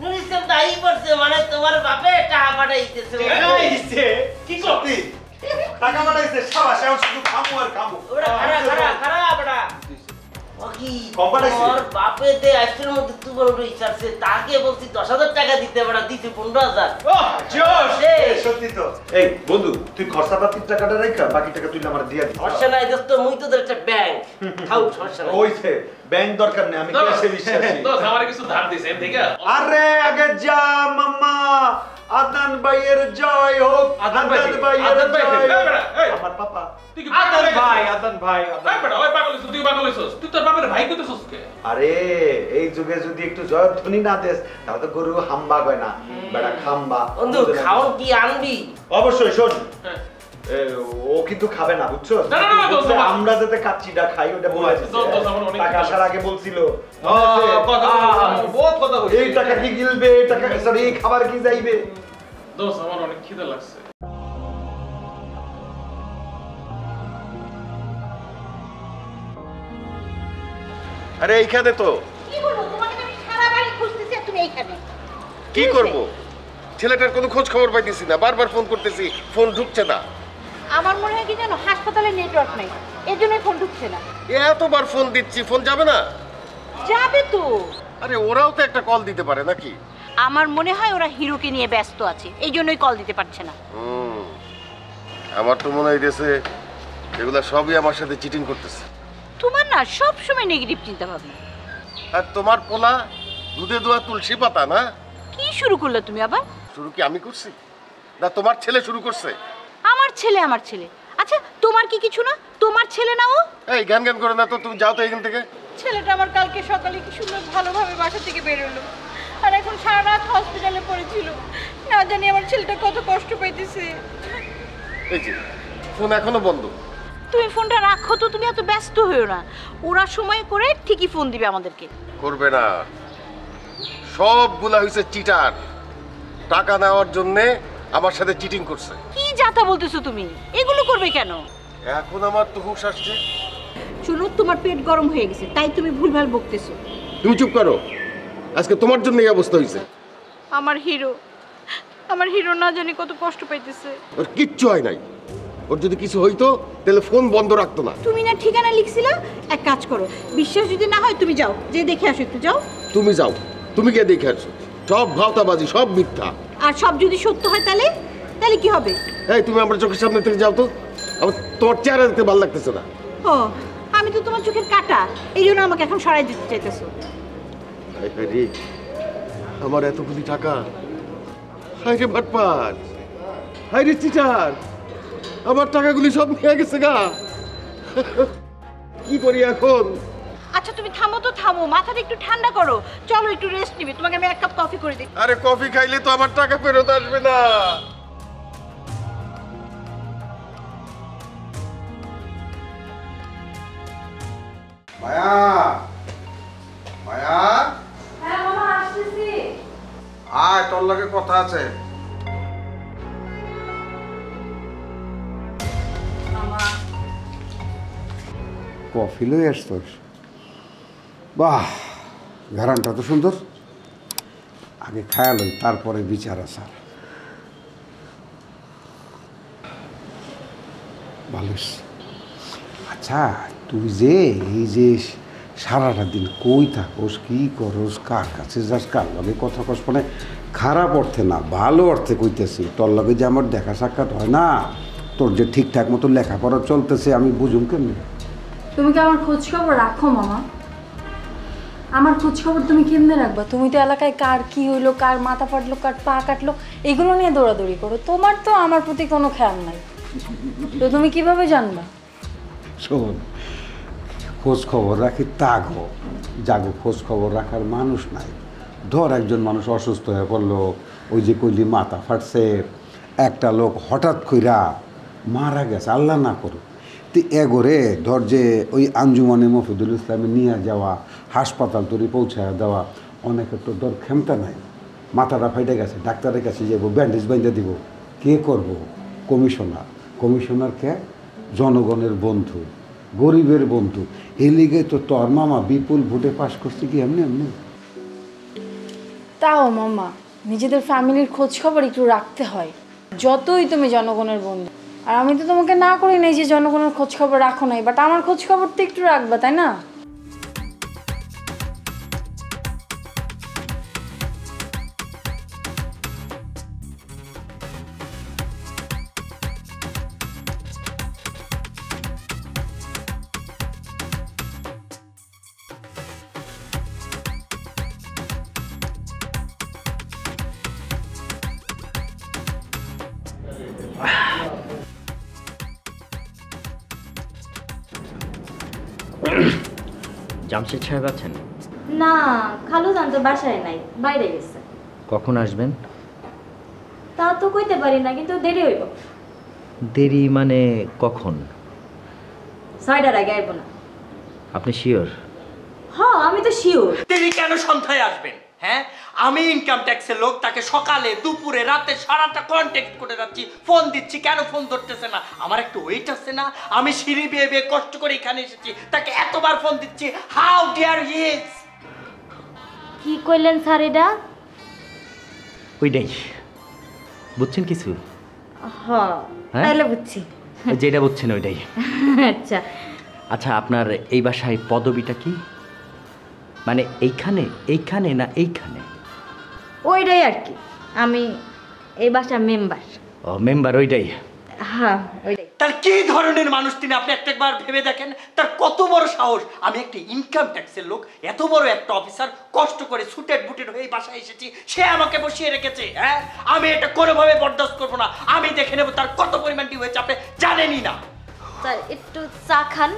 [SPEAKER 6] নুরিসের দাই পড়ছে, মানে তোমার বাপে টাকা পাঠাইতেছে।
[SPEAKER 5] কি করতি? টাকা পাঠাইছে, সাবাস, এখন শুধু খামু আর খামু।
[SPEAKER 6] ওরা খারা বড়া। ওর বাপে দে আজকের মধ্যে তোমার উপরে ইচ্ছাছে, তাকে বলছি 10,000 টাকা দিতে পারা, দিতে 15,000।
[SPEAKER 5] সত্যি তো। এই বন্ধু, তুই খরচাপাতির টাকাটা রেখা, বাকি টাকা তুই আমার দিয়া দিস।
[SPEAKER 6] সমস্যা নাই দোস্ত, মুই তোদের একটা ব্যাংক খাও, সমস্যা নাই।
[SPEAKER 5] ওইছে ব্যাংক দরকার নেই, আমি ক্যাশে বিশ্বাসী।
[SPEAKER 11] দোস্ত আমার কিছু ধার দিছে এম থেকে।
[SPEAKER 5] আরে আগে যা মাম্মা, আদনান ভাইয়ের জয় হোক। আদনান ভাইয়ের জয় হোক। আমার পাপা
[SPEAKER 11] আদনান ভাই। এই বেটা, ওই পাগল হইছিস, তুই পাগল হইছিস। তুই তোর বাপের ভাই কইতেছিস কে?
[SPEAKER 5] আরে এই যুগে যদি একটু জয়ধ্বনি না দেস, তাহলে তো গরু হাম্বা কয় না, বেটা খাম্বা।
[SPEAKER 6] বন্ধু খাও কি আনবি?
[SPEAKER 5] অবশ্যই শোন, ও কিন্তু খাবে না, বুঝছো? আমরা যাতে কাচ্চিটা খাই ওটা বলেছে, টাকা আসার আগে বলছিল। এই টাকা কি গিলবে, এই টাকা সরি এই খাবার কি যাইবে?
[SPEAKER 11] দোস্ত আমার অনেক খিদে লাগছে।
[SPEAKER 10] আরে এইখানে তো
[SPEAKER 14] কি বলো, তোমাকে আমি সারা বাড়ি খুঁজতেছি আর তুমি এইখানে।
[SPEAKER 10] কি করব? ছেলেটার কোনো খোঁজ খবর পাইতেছি না, বারবার ফোন করতেছি, ফোন ঢুকছে না।
[SPEAKER 14] আমার মনে হয় কি জানো, হাসপাতালে নেটওয়ার্ক নাই, এর জন্যই ফোন ঢুকছে না।
[SPEAKER 10] এতবার ফোন দিচ্ছি, ফোন যাবে না?
[SPEAKER 14] যাবে তো।
[SPEAKER 10] আরে ওরাও তো একটা কল দিতে পারে নাকি?
[SPEAKER 14] আমার মনে হয় ওরা হিরোকে নিয়ে ব্যস্ত আছে, এই জন্যই কল দিতে পারছে না।
[SPEAKER 10] আমার তো মনে হইতেছে এগুলা সবই আমার সাথে চিটিং করতেছে।
[SPEAKER 14] তোমার না সব সময় নেগেটিভ চিন্তা ভাবনা।
[SPEAKER 10] আর তোমার পোলা দুধে দোয়া তুলসী পাতা না?
[SPEAKER 14] কি শুরু করলে তুমি আবার?
[SPEAKER 10] শুরু কি আমি করছি না তোমার ছেলে শুরু করছে?
[SPEAKER 14] আমার ছেলে। আচ্ছা তোমার কি কিছু না? তোমার ছেলে না ও?
[SPEAKER 10] এই জ্ঞান জ্ঞান করে না তো, তুমি যাও তো এখান থেকে।
[SPEAKER 14] ছেলেটা আমার কালকে সকালে কি সুন্দর ভালোভাবে বাসা থেকে বের হলো, আর এখন সারা রাত হসপিটালে পড়েছিল। না জানি আমার ছেলেটা কত কষ্ট পাইতেছে।
[SPEAKER 11] এই যে ফোন এখনো বন্ধ।
[SPEAKER 14] তুমি ফোনটা রাখো তো, তুমি এত ব্যস্ত হইও না। ওরা সময় করে ঠিকই ফোন দিবে আমাদেরকে।
[SPEAKER 11] করবে না, সবগুলা হইছে চিটার। টাকা নেওয়ার জন্য আমার সাথে চিটিং করছে।
[SPEAKER 14] কি যাতা বলতেছো তুমি? এগুলো করবে কেন?
[SPEAKER 11] এখন আমার তো হুঁশ আসছে।
[SPEAKER 14] শুনো, তোমার পেট গরম হয়ে গেছে, তাই তুমি ভুলভাল বকতেছো।
[SPEAKER 11] তুমি চুপ করো, আজকে তোমার জন্য এই অবস্থা হয়েছে।
[SPEAKER 14] আমার হিরো না জানি কত কষ্ট পাইতেছে।
[SPEAKER 11] ওর কিচ্ছু হয় নাই। ওর যদি কিছু হইতো তাহলে ফোন বন্ধ রাখতো না।
[SPEAKER 14] তুমি না ঠিকানা লিখছিলা, এক কাজ করো, বিশ্বাস যদি না হয় তুমি যাও, যে দেখে আসো, একটু যাও।
[SPEAKER 11] তুমি যাও, তুমি গিয়ে দেখে আসো। সব ভাওতাবাজি, সব মিথ্যা।
[SPEAKER 14] আর সব যদি সত্য হয় তাহলে তাহলে কি হবে?
[SPEAKER 11] এই তুমি আমার চোখের সামনে থেকে যাও তো, আমার তোমার চেহারা দেখতে ভালো লাগতেছে না।
[SPEAKER 14] ও, আমি তো তোমার চোখের কাটা, এই জন্য আমাকে এখন সরাই দিতে চাইতেছো।
[SPEAKER 11] আমার এতগুলি টাকা, হাই রে বাটপার, হাই রে চিটার, আমার টাকাগুলি সব নিয়ে গেছে গা। কি করি এখন?
[SPEAKER 14] আচ্ছা তুমি থামো তো, থামো, মাথাটা একটু ঠান্ডা করো, চলো একটু রেস্ট নিবে। তোমাকে আমি এক কাপ কফি করে দিই।
[SPEAKER 11] আরে কফি খাইলে তো আমার টাকা ফেরত আসবে না।
[SPEAKER 10] মায়া, মায়া,
[SPEAKER 3] হ্যাঁ মামা আসতেছি।
[SPEAKER 10] আয়, তোর লগে কথা আছে।
[SPEAKER 3] মামা
[SPEAKER 10] কফি লই আসতোস? বাহ, ঘরানটা তো সুন্দর। আগে খায়া লই, তারপরে বিচার আসার। ভালো। আচ্ছা, তুই যে এই যে সারাটা দিন কই থাকোস, কি করস, কার কাছে যাস, কার লগে কথা কস, মানে খারাপ অর্থে না, ভালো অর্থে কইতেছি। তোর লগে যে আমার দেখা সাক্ষাৎ হয় না, তোর যে ঠিকঠাক মতো লেখাপড়া চলতেছে, আমি বুঝুম কেমনি?
[SPEAKER 3] তুমি কি আমার খোঁজ খবর রাখো মামা? আমার খোঁজ খবর তুমি কেমনে রাখবা? তুমি তো এলাকায় কার কি হইলো, কার মাথা ফাটলো, কার পা কাটলো, এগুলো নিয়ে দৌড়াদৌড়ি করো। তোমার তো আমার প্রতি কোনো খেয়াল নাই, তো তুমি কিভাবে জানবা?
[SPEAKER 10] শোন, খোঁজ খবর রাখি তাগো, জাগো খোঁজ খবর রাখার মানুষ নাই। ধর একজন মানুষ অসুস্থ হয়ে পড়লো, ওই যে কইলি মাথা ফাটছে, একটা লোক হঠাৎ কইরা মারা গেছে, আল্লাহ না করুক, তো এগোরে ধর যে ওই আঞ্জুমানে মফিদুল ইসলামে নিয়ে যাওয়া, হাসপাতাল তৈরি পৌঁছায় দেওয়া, অনেকের তো ধর ক্ষমতা নাই, মাথাটা ফাইটে গেছে, ডাক্তারের কাছে যাবো, ব্যান্ডেজ বাইন্ধে দিব, কে করব? কমিশনার। কমিশনার কে? জনগণের বন্ধু, গরিবের বন্ধু। এই লিগে তো তোর মামা বিপুল ভোটে পাশ করছে কি এমনি এমনি?
[SPEAKER 3] তাও মামা, নিজেদের ফ্যামিলির খোঁজ খবর একটু রাখতে হয়, যতই তুমি জনগণের বন্ধু। আর আমি তো তোমাকে না করি নাই যে জনগণের খোঁজ খবর রাখো নাই, বাট আমার খোঁজ খবর তো একটু রাখবা, তাই না?
[SPEAKER 15] জামশেদ সাহেব আছেন?
[SPEAKER 3] না, খালু জান তো বাসায় নাই, বাইরে গেছে।
[SPEAKER 15] কখন আসবেন?
[SPEAKER 3] তা তো কইতে পারি না, কিন্তু দেরি হইব।
[SPEAKER 15] দেরি মানে কখন?
[SPEAKER 3] 6টার আগে আইব না।
[SPEAKER 15] আপনি শিওর?
[SPEAKER 3] হ্যাঁ, আমি তো শিওর।
[SPEAKER 16] দেরি কেন সন্ধ্যায় আসবেন? হ্যাঁ, আমি ইনকাম ট্যাক্সের লোক, তাকে সকালে দুপুরে রাতে সারাটা কন্ট্যাক্ট করে যাচ্ছি, ফোন দিচ্ছি, কেন ফোন ধরতেছে না? আমার একটু ওয়েট আছে না? আমি সিঁড়ি বেয়ে বেয়ে কষ্ট করে এখানে এসেছি, তাকে এতবার ফোন দিচ্ছি, হাউ ডিয়ার ইজ।
[SPEAKER 3] কি কইলেন স্যার এটা?
[SPEAKER 15] ওইটাই বুঝছেন কিছু?
[SPEAKER 3] হ্যাঁ, তাহলে বুঝছি।
[SPEAKER 15] যেটা বুঝছেন ওইটাই।
[SPEAKER 3] আচ্ছা
[SPEAKER 15] আচ্ছা, আপনার এই বাসায় পদবিটা কি? মানে এইখানে এইখানে না এইখানে?
[SPEAKER 3] ওইটাই আর কি, আমি এই বাসার মেম্বার।
[SPEAKER 15] ও মেম্বার, ওইটাই।
[SPEAKER 3] হ্যাঁ ওইটাই।
[SPEAKER 16] তার কি ধরনের মানুষ তিনি, আপনি একবার ভেবে দেখেন, তার কত বড় সাহস। আমি একটা ইনকাম ট্যাক্সের লোক, এত বড় একটা অফিসার, কষ্ট করে সুটেড বুটেড হয়ে বাসায় এসেছি, সে আমাকে বসিয়ে রেখেছে। হ্যাঁ, আমি এটা কোনোভাবে বরদাস্ত করবো না। আমি দেখে নেবো তার কত পরিমাণ ডিউ হয়েছে, আপনি জানেনই না।
[SPEAKER 3] স্যার একটু চা খান,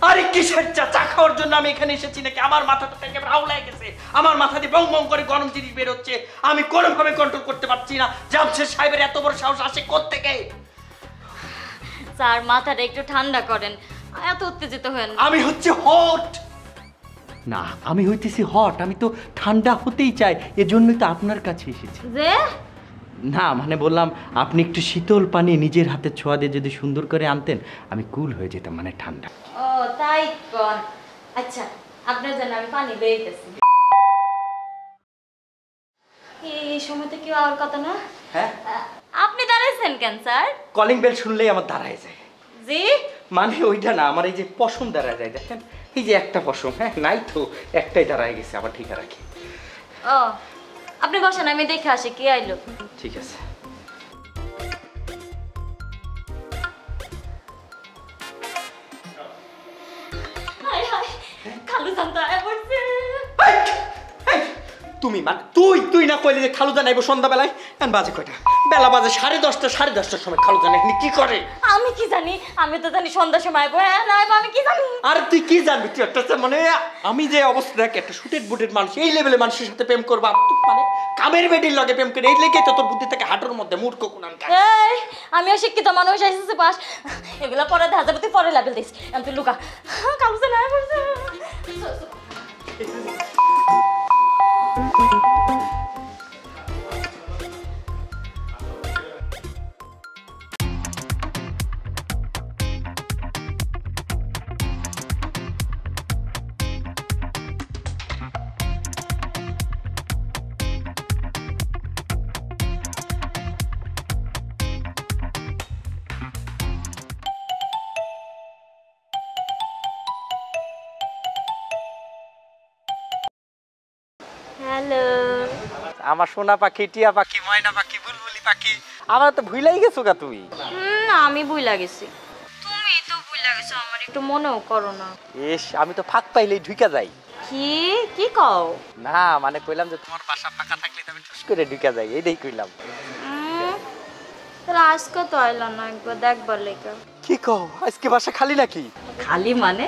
[SPEAKER 16] আরে কিসের চা? চা খাওয়ার জন্য আমি এখানে এসেছি নাকি? আমার মাথাটা থেকে রাউলায় গেছে, আমার মাথা দিয়ে বং বং করে গরম জিনিস বের হচ্ছে, আমি কোনোভাবে কন্ট্রোল করতে পারছি না। জামশেদ সাহেবের এত বড় সাহস আসে কোত্থেকে?
[SPEAKER 3] স্যার মাথাটা একটু ঠান্ডা করেন, এত উত্তেজিত হয়েন।
[SPEAKER 16] আমি হচ্ছে হট
[SPEAKER 15] না, আমি হইতেছি হট, আমি তো ঠান্ডা হতেই চাই, এজন্যই তো আপনার কাছে এসেছি।
[SPEAKER 3] যে
[SPEAKER 15] না মানে বললাম, আপনি একটু শীতল পানি নিজের হাতে ছোঁয়া দিয়ে যদি সুন্দর করে আনতেন, আমি কুল হয়ে যেতাম, মানে ঠান্ডা।
[SPEAKER 3] ও তাই কোন? আচ্ছা আপনার জন্য আমি পানি বেরিতেছি। এই সময় তো কেউ আর কথা না।
[SPEAKER 16] হ্যাঁ
[SPEAKER 3] আপনি দাঁড়াইছেন কেন স্যার?
[SPEAKER 16] কলিং বেল শুনলেই আমার দাঁড়ায় যায়।
[SPEAKER 3] জি
[SPEAKER 16] মানে ওইটা না, আমার এই যে পশম দাঁড়ায় যায়, দেখেন এই যে একটা পশম, হ্যাঁ নাই তো একটাই দাঁড়ায় গেছে, আবার ঠিক রাখি।
[SPEAKER 3] ও আপনি বসেন, আমি দেখে আসি কে আইলো।
[SPEAKER 16] ঠিক আছে।
[SPEAKER 3] হাই হাই খালু জানতা আয় পড়ছে।
[SPEAKER 16] তুমি মানে তুই না কইলে যে খালুদা নাইবো সন্ধ্যাবেলায়? এখন বাজে কয়টা? বেলা বাজে 10:30, 10:30টার সময় খালুদা নাইনি কি করে?
[SPEAKER 3] আমি কি জানি, আমি তো জানি সন্ধ্যার সময় আইবো। হ্যাঁ আইবো, আমি কি জানি?
[SPEAKER 16] আর তুই কি জানবি? তুই একটা মানে আমি যে অবস্থা দেখ, একটা শুটেড বুটেড মানুষ এই লেভেলে মানুষের সাথে প্রেম করবা, মানে কামের বেডির লগে প্রেম করে, এই লেগেই তো তোর বুদ্ধি থেকে হাঁটুর মধ্যে মূর্খ কোনানকার।
[SPEAKER 3] এই আমি অশিক্ষিত মানুষ, এসেছে পাস, এগুলা পরে দেখা যাবে, তুই পরে লেভেল দিস। আমি তুই লুকা, কালু জানা আয় পড়ছে। হ্যালো
[SPEAKER 16] আমার সোনা পাখি, টিয়া পাখি, ময়না পাখি, বুলবুলি পাখি, আমার তো ভুলাই গেছো গা তুমি।
[SPEAKER 3] আমি ভুইলা গেছি, তুমি তো ভুইলা গেছো, আমার একটু মনেও করো না।
[SPEAKER 16] এস আমি তো ফাঁক পাইলেই ঢুকা যাই।
[SPEAKER 3] কি কি কও?
[SPEAKER 16] না মানে কইলাম যে তোমার বাসা ফাঁকা থাকলে তো আমি ঠুস করে ঢুকা যাই, এইটাই কইলাম।
[SPEAKER 3] তাহলে আজকে তো আইলা না একবার দেখবার লেগে।
[SPEAKER 16] কি কও আজকে বাসা খালি নাকি?
[SPEAKER 3] খালি মানে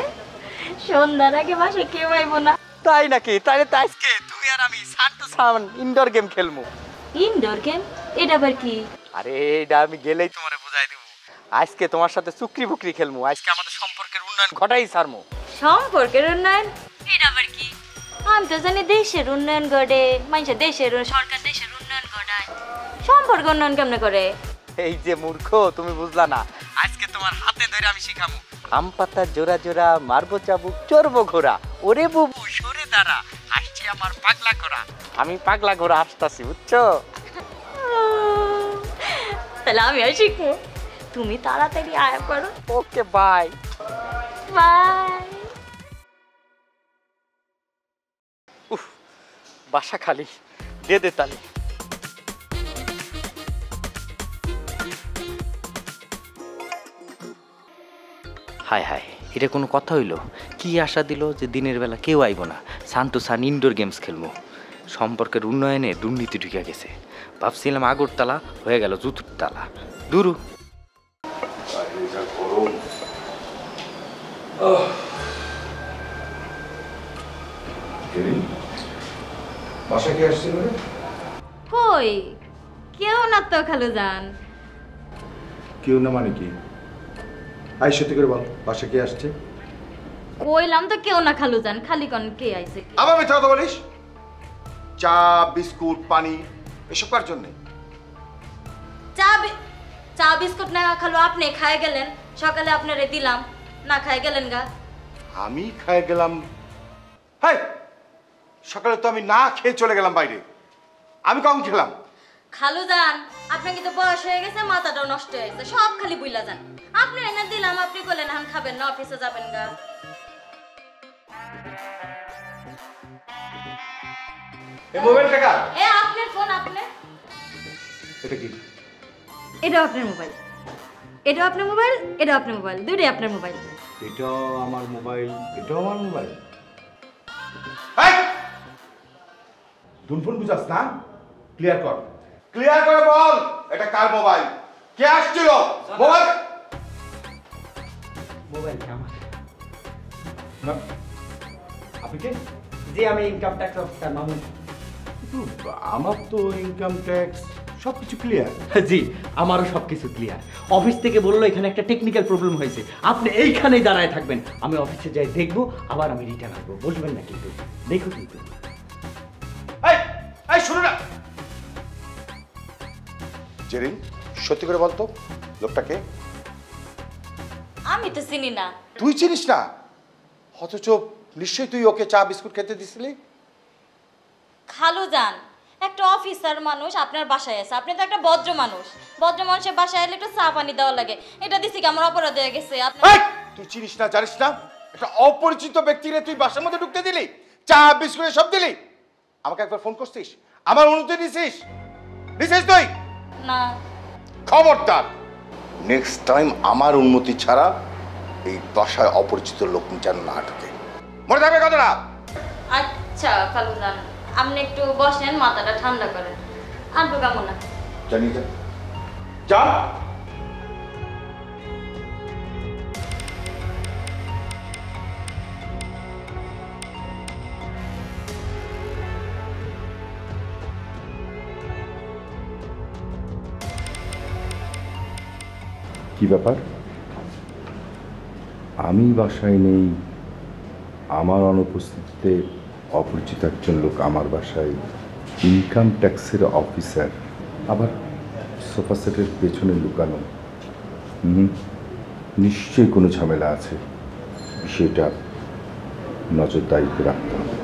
[SPEAKER 3] সন্ধ্যার আগে বাসা কেউ আইবো না।
[SPEAKER 16] তাই নাকি? তাহলে তো আজকে তুই আর আমি সান টু সান ইনডোর গেম খেলবো।
[SPEAKER 3] Indoor game? এটা আবার কি?
[SPEAKER 16] আরে এটা আমি গেলেই তোমারে বুঝাই দেব। আজকে তোমার সাথে চুকরি বুকরি খেলবো, আজকে আমাদের সম্পর্কের উন্নয়ন ঘটাই ছাড়মু।
[SPEAKER 3] সম্পর্কের উন্নয়ন? এটা আবার কি? আমি তো জানি দেশের উন্নয়ন ঘটে, মানুষের দেশের সরকার দেশের উন্নয়ন ঘটায়, সম্পর্ক উন্নয়ন কেমনে করে?
[SPEAKER 16] এই যে মূর্খ, তুমি বুঝলা না, আজকে তোমার হাতে ধরে আমি শিখামু। আম পাতা জোড়া জোড়া, মারবো চাবুক, চড়বো ঘোড়া, ওরে বুবু সরে দাঁড়া, আসছে আমার পাগলা ঘোড়া। আমি পাগলা ঘোড়া আসতাছি, বুঝছো?
[SPEAKER 3] তাহলে আমি আর শিখবো, তুমি তাড়াতাড়ি আয়া করো।
[SPEAKER 16] Okay bye
[SPEAKER 3] bye.
[SPEAKER 16] উফ বাসা খালি, দে দে তালি।
[SPEAKER 15] হায় হায়, এটা কোনো কথা হইলো? কি আশা দিল যে দিনের বেলা কেউ আইব না, সান টু সান ইনডোর গেমস খেলবো। সম্পর্কের উন্নয়নে দুর্নীতি ঢুকে গেছে। ভাবছিলাম আগরতলা, হয়ে গেল জুতুর তালা। দুরু
[SPEAKER 10] বাসা কে আসছিল রে?
[SPEAKER 3] কই কেউ না তো খালু জান।
[SPEAKER 10] কেউ না মানে কি? আই সত্যি করে বল, বাসা কে আসছে?
[SPEAKER 3] কইলাম তো কেউ না খালু জান, খালি কোন কে আইছে?
[SPEAKER 10] আবার মিথ্যা কথা বলিস? চা বিস্কুট পানি এসব কার জন্য?
[SPEAKER 3] চা বিস্কুট না খালু আপনি খায় গেলেন, সকালে আপনারে দিলাম, না খায় গেলেন গা।
[SPEAKER 10] আমি খাই গেলাম? হাই, সকালে তো আমি না খেয়ে চলে গেলাম বাইরে। আমি কখন খেলাম?
[SPEAKER 3] খালু জান আপনার কিন্তু বয়স হয়ে গেছে, মাথাটাও নষ্ট হয়ে গেছে, সব খালি বুইলা যান। আপনি এনে দিলাম, আপনি বলেন এখন খাবেন না, অফিসে যাবেন গা।
[SPEAKER 10] এই মোবাইলটা কার?
[SPEAKER 3] এ আপনার ফোন, আপনি।
[SPEAKER 10] এটা কি?
[SPEAKER 3] এটা আপনার মোবাইল, এটা আপনার মোবাইল, এটা আপনার মোবাইল, দুটোই আপনার মোবাইল।
[SPEAKER 10] এটাও আমার মোবাইল, এটাও আমার মোবাইল। দুনফোন বুঝাস না? ক্লিয়ার কর, ক্লিয়ার করে বল এটা কার মোবাইল, কে আসছিল? মোবাইল
[SPEAKER 15] মোবাইল আমার।
[SPEAKER 10] আপনি কে?
[SPEAKER 16] জি আমি ইনকাম ট্যাক্স অফিসার মামুন।
[SPEAKER 10] আমার তো ইনকাম ট্যাক্স সব কিছু ক্লিয়ার।
[SPEAKER 16] জি আমারও সব কিছু ক্লিয়ার। অফিস থেকে বললো এখানে একটা টেকনিক্যাল প্রবলেম হয়েছে, আপনি এইখানেই দাঁড়ায় থাকবেন, আমি অফিসে যাই দেখবো, আবার আমি রিটার্ন আসবো, বসবেন না কিন্তু, দেখো কিন্তু।
[SPEAKER 17] এই শুনো না জেরিন, সত্যি করে বলতো লোকটাকে?
[SPEAKER 18] আমি তো চিনি না।
[SPEAKER 17] তুই চিনিস না? অথচ নিশ্চয়ই তুই ওকে চা বিস্কুট খেতে দিছিলি।
[SPEAKER 18] খালু যান, একটা অফিসার মানুষ আপনার বাসায় আছে, আপনি তো একটা ভদ্র মানুষ, ভদ্র মানুষের বাসায় এলে একটু চা পানি দেওয়া লাগে, এটা দিছি কি আমার অপরাধ হয়ে গেছে?
[SPEAKER 17] তুই চিনিস না, জানিস না, একটা অপরিচিত ব্যক্তিরে তুই বাসার মধ্যে ঢুকতে দিলি, চা বিস্কুট সব দিলি। আমাকে একবার ফোন করছিস? আমার অনুমতি নিছিস? নিছিস তুই?
[SPEAKER 18] না।
[SPEAKER 17] খবরদার, নেক্সট টাইম আমার অনুমতি ছাড়া এই বাসায় অপরিচিত লোক যেন না ঢুকে, মনে থাকবে কথাটা।
[SPEAKER 18] আচ্ছা খালু যান, আপনি একটু বসেন, মাথাটা ঠান্ডা করেন, আনবো কেমন না।
[SPEAKER 17] জানি যা যা।
[SPEAKER 19] কি ব্যাপার? আমি বাসায় নেই, আমার অনুপস্থিতিতে অপরিচিত একজন লোক আমার বাসায়, ইনকাম ট্যাক্সের অফিসার, আবার সোফা সেটের পেছনে লুকানো। নিশ্চয়ই কোনো ঝামেলা আছে, বিষয়টা নজরদারিতে রাখতে হবে।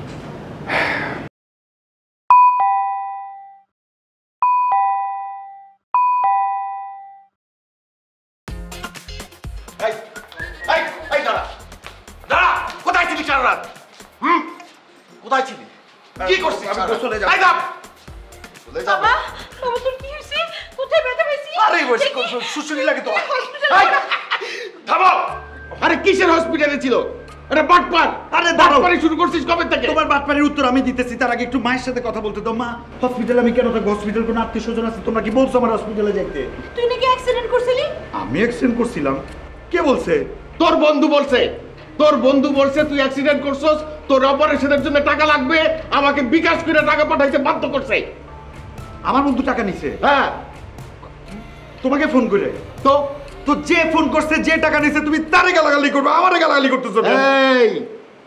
[SPEAKER 17] কোথায় ছিলি সারা রাত? কোথায় ছিলি? কি করছিস? আমি গোসলে যাব।
[SPEAKER 14] বাবা, বাবা তোর কি হইছে? কোথায় ব্যথা পেয়েছিস?
[SPEAKER 17] আরে সুসুরি লাগে তো। থামো।
[SPEAKER 10] আরে কিসের হসপিটালে ছিল? আরে বাটপার! আরে বাটপারি শুরু করছিস কবে থেকে?
[SPEAKER 20] তোমার বাটপারির উত্তর আমি দিতেছি, তার আগে একটু মায়ের সাথে কথা বলতে দাও। মা, হসপিটালে আমি কেন থাকবো? হসপিটাল কোনো আত্মীয় স্বজন আছে? তোমরা কি বলছো আমার হসপিটালে যাইতে?
[SPEAKER 14] তুই নাকি অ্যাক্সিডেন্ট করছিলি?
[SPEAKER 20] আমি অ্যাক্সিডেন্ট করছিলাম? কে বলছে?
[SPEAKER 10] তোর বন্ধু বলছে। তোর বন্ধু বলছে তুই অ্যাক্সিডেন্ট করছস, তোর অপারেশনের জন্য টাকা লাগবে, আমাকে বিকাশ করে টাকা পাঠাইতে বাধ্য করছে।
[SPEAKER 20] আমার বন্ধু টাকা নিছে?
[SPEAKER 10] হ্যাঁ।
[SPEAKER 20] তোমাকে ফোন করে? তো তো যে ফোন করছে, যে টাকা নিছে, তুমি তারে গালাগালি করবে, আমারে গালাগালি করতেছো কেন?
[SPEAKER 10] এই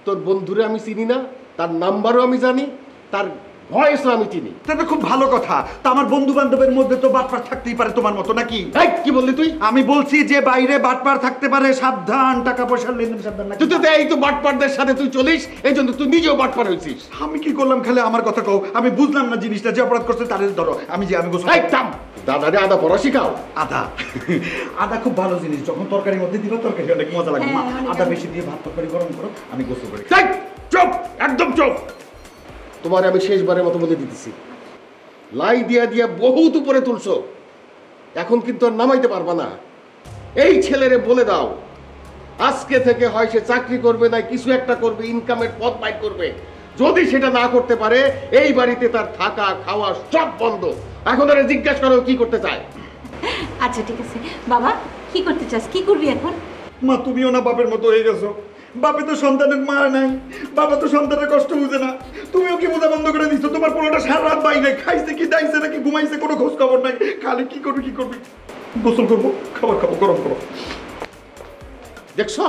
[SPEAKER 10] তোর বন্ধুরে আমি চিনি না, তার নাম্বারও আমি জানি, তার ভয়েসও আমি চিনি।
[SPEAKER 20] এটা খুব ভালো কথা। তা আমার বন্ধু বান্ধবের মধ্যে তো বাটপার থাকতেই পারে তোমার মতো, নাকি?
[SPEAKER 10] কি বললি তুই?
[SPEAKER 20] আমি বলছি যে বাইরে বাটপার থাকতে পারে, সাবধান, টাকা পয়সার লেনদেন সাবধান। নাকি
[SPEAKER 10] তুই তো এই তো বাটপারদের সাথে তুই চলিস, এই জন্য তুই নিজেও বাটপার হয়েছিস।
[SPEAKER 20] আমি কি করলাম? খালি আমার কথা কও। আমি বুঝলাম না জিনিসটা, যে অপরাধ করছে তাদের ধরো। আমি গোসল।
[SPEAKER 10] দাদারে আদা পড়া শিখাও।
[SPEAKER 20] আদা আদা খুব ভালো জিনিস, যখন তরকারির মধ্যে দিবা তরকারি অনেক মজা লাগবে। মা, আদা বেশি দিয়ে ভাত তরকারি গরম করো, আমি গোসল করি।
[SPEAKER 10] চুপ, একদম চুপ। তোমার আমি শেষবারের মতো বলে দিতেছি, লাই দিয়া দিয়া বহুত উপরে তুলছো, এখন কিন্তু আর নামাইতে পারবা না। এই ছেলেরে বলে দাও, আজকে থেকে হয় সে চাকরি করবে না কিছু একটা করবে, ইনকামের পথ বাইর করবে। যদি সেটা না করতে পারে, এই বাড়িতে তার থাকা খাওয়া সব বন্ধ। এখন আরে জিজ্ঞাসা করো কি করতে চায়।
[SPEAKER 14] আচ্ছা ঠিক আছে বাবা, কি করতে চাস? কি করবি এখন?
[SPEAKER 20] মা, তুমিও না বাপের মতো হয়ে গেছো। বাপে তো সন্তানের মা নাই, বাবা তো সন্তানের কষ্ট বুঝে না। তুমিও কি বোঝা বন্ধ করে দিচ্ছ? তোমার পোলাটা সারা রাত বাইরে খাইছে কি দাইছে নাকি ঘুমাইছে, কোনো খোঁজ খবর নাই। খালি কি করবি? গোসল করবো, খাবার খাবো, গরম করো।
[SPEAKER 10] দেখছো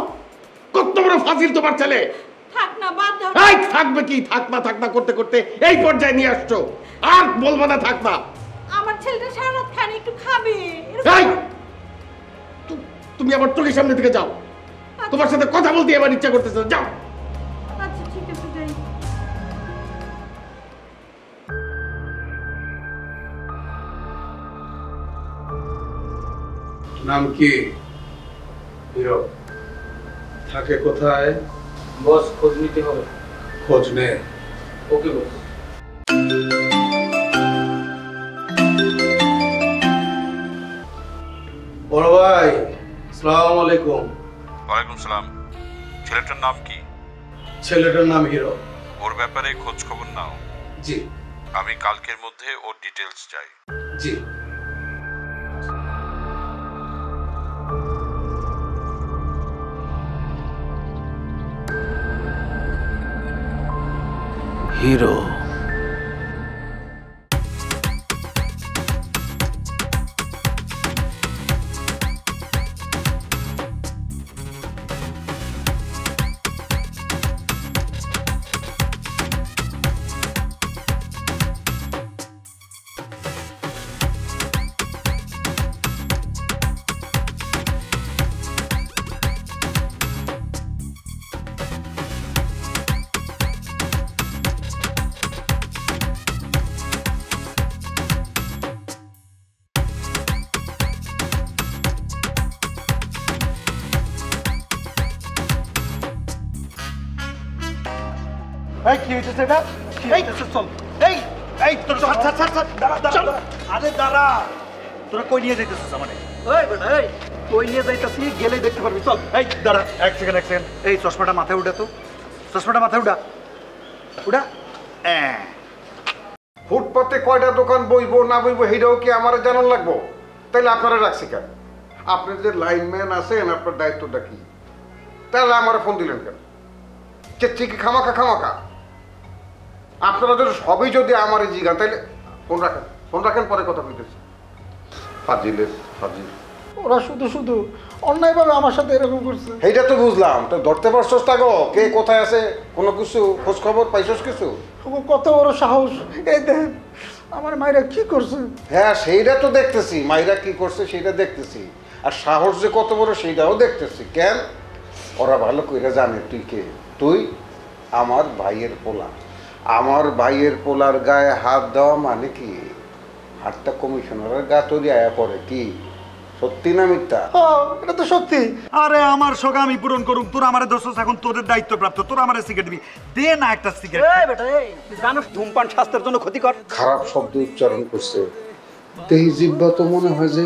[SPEAKER 10] কত বড় ফাজিল তোমার ছেলে।
[SPEAKER 14] থাক না, বাদ দাও।
[SPEAKER 10] এই থাকবে কি? থাক না করতে করতে এই পর্যায়ে নিয়ে আসছো, আর বলবো না থাক না।
[SPEAKER 14] আমার ছেলেটা সারা রাত খায় না, একটু খাবে।
[SPEAKER 10] এই তুমি আমার চোখের সামনে থেকে যাও, তোমার সাথে কথা বলতে এবার ইচ্ছা করতেছে, যাও।
[SPEAKER 14] আচ্ছা ঠিক আছে, যাই।
[SPEAKER 11] নাম কি? হিরো। থাকে কোথায়?
[SPEAKER 4] বস খোঁজ নিতে হবে।
[SPEAKER 11] খোঁজ নে।
[SPEAKER 4] ওকে বস।
[SPEAKER 11] বড় ভাই, আসসালামু আলাইকুম।
[SPEAKER 21] ওয়ালাইকুম সালাম। ছেলেটার নাম কি?
[SPEAKER 11] ছেলেটার নাম হিরো।
[SPEAKER 21] ওর ব্যাপারে খোঁজ খবর নাও।
[SPEAKER 11] জি।
[SPEAKER 21] আমি কালকের মধ্যে ওর ডিটেলস চাই।
[SPEAKER 11] জি। হিরো।
[SPEAKER 7] এই কি হইছে এটা? এই চল। এই তোর ছাড় দাঁড়া। আরে দাঁড়া। তোরা কই নিয়ে যাইতেছিস আমারে? এই বেটা এই কই নিয়ে যাইতাছি গেলে দেখতে পারবি চল। এই দাঁড়া এক সেকেন্ড। এই চশমাটা মাথায় উঠা তো। চশমাটা মাথায় উঠা।
[SPEAKER 10] ফুটপাতে কয়টা দোকান বইবো না বইবো সেইটাও কি আমার জানার লাগবো? তাইলে আপনারা রাখছি কেন? আপনি যে লাইনম্যান আছেন আপনার দায়িত্বটা কি? তাহলে আমার ফোন দিলেন কেন? চেষ্টা কি খামাকা? আপনারা যদি সবই যদি আমার জিগান তাইলে ফোন রাখেন পরে কথা কইতেছি। ফাজিল।
[SPEAKER 7] ওরা শুধু অন্যায়ভাবে আমার সাথে এরকম করছে।
[SPEAKER 10] এইটা তো বুঝলাম, তো ধরতে পারছস তা গো? কে কোথায় আছে কোনো কিছু খোঁজ খবর পাইছস কিছু?
[SPEAKER 7] কত বড় সাহস! এই দেখেন আমার মায়েরা কি করছে।
[SPEAKER 10] হ্যাঁ সেইটা তো দেখতেছি, মাইরা কি করছে সেটা দেখতেছি, আর সাহস যে কত বড় সেইটাও দেখতেছি। কেন? ওরা ভালো কইরা জানে তুই কে। তুই আমার ভাইয়ের পোলা। আমার ভাইয়ের পোলার গায়ে হাত দেওয়া মানে কি? হাতটা কমিশনারের গা তৈরি আয়া পড়ে। কি সত্যি না মিথ্যা?
[SPEAKER 7] এটা তো সত্যি। আরে আমার শখ আমি পূরণ করুক, তোরা আমারে দোষস, এখন তোদের দায়িত্ব প্রাপ্ত, তোরা আমারে সিগারেট দিবি। দে না একটা সিগারেট। এই বেটা এই জানোস ধূমপান স্বাস্থ্যের জন্য ক্ষতিকর।
[SPEAKER 10] খারাপ শব্দ উচ্চারণ করছে, তেই জিহ্বা তো মনে হয় যে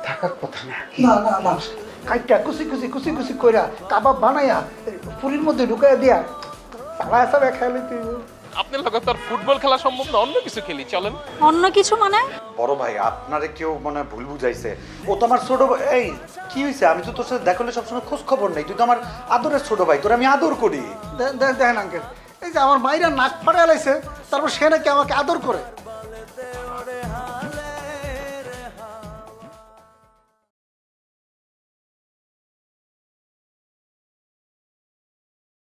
[SPEAKER 10] থাকার কথা না।
[SPEAKER 7] না কাইটা কুচি কইরা কাবাব বানাইয়া পুরীর মধ্যে ঢুকাইয়া দিয়া সালা সালা খেলে তুই।
[SPEAKER 1] আপনার লগে তো আর ফুটবল খেলা সম্ভব না, অন্য কিছু খেলি চলেন।
[SPEAKER 18] অন্য কিছু মানে?
[SPEAKER 7] বড় ভাই আপনারে কেউ মানে ভুল বুঝাইছে। ও তো আমার ছোট ভাই। এই কি হইছে? আমি তো তোর সাথে দেখালে সবসময় খোঁজ খবর নেই। তুই তো আমার আদরের ছোট ভাই, তোর আমি আদর করি। দেখেন আঙ্কেল, এই যে আমার মাইরা নাক ফাড়ে লাইছে, তারপর সে নাকি আমাকে আদর করে।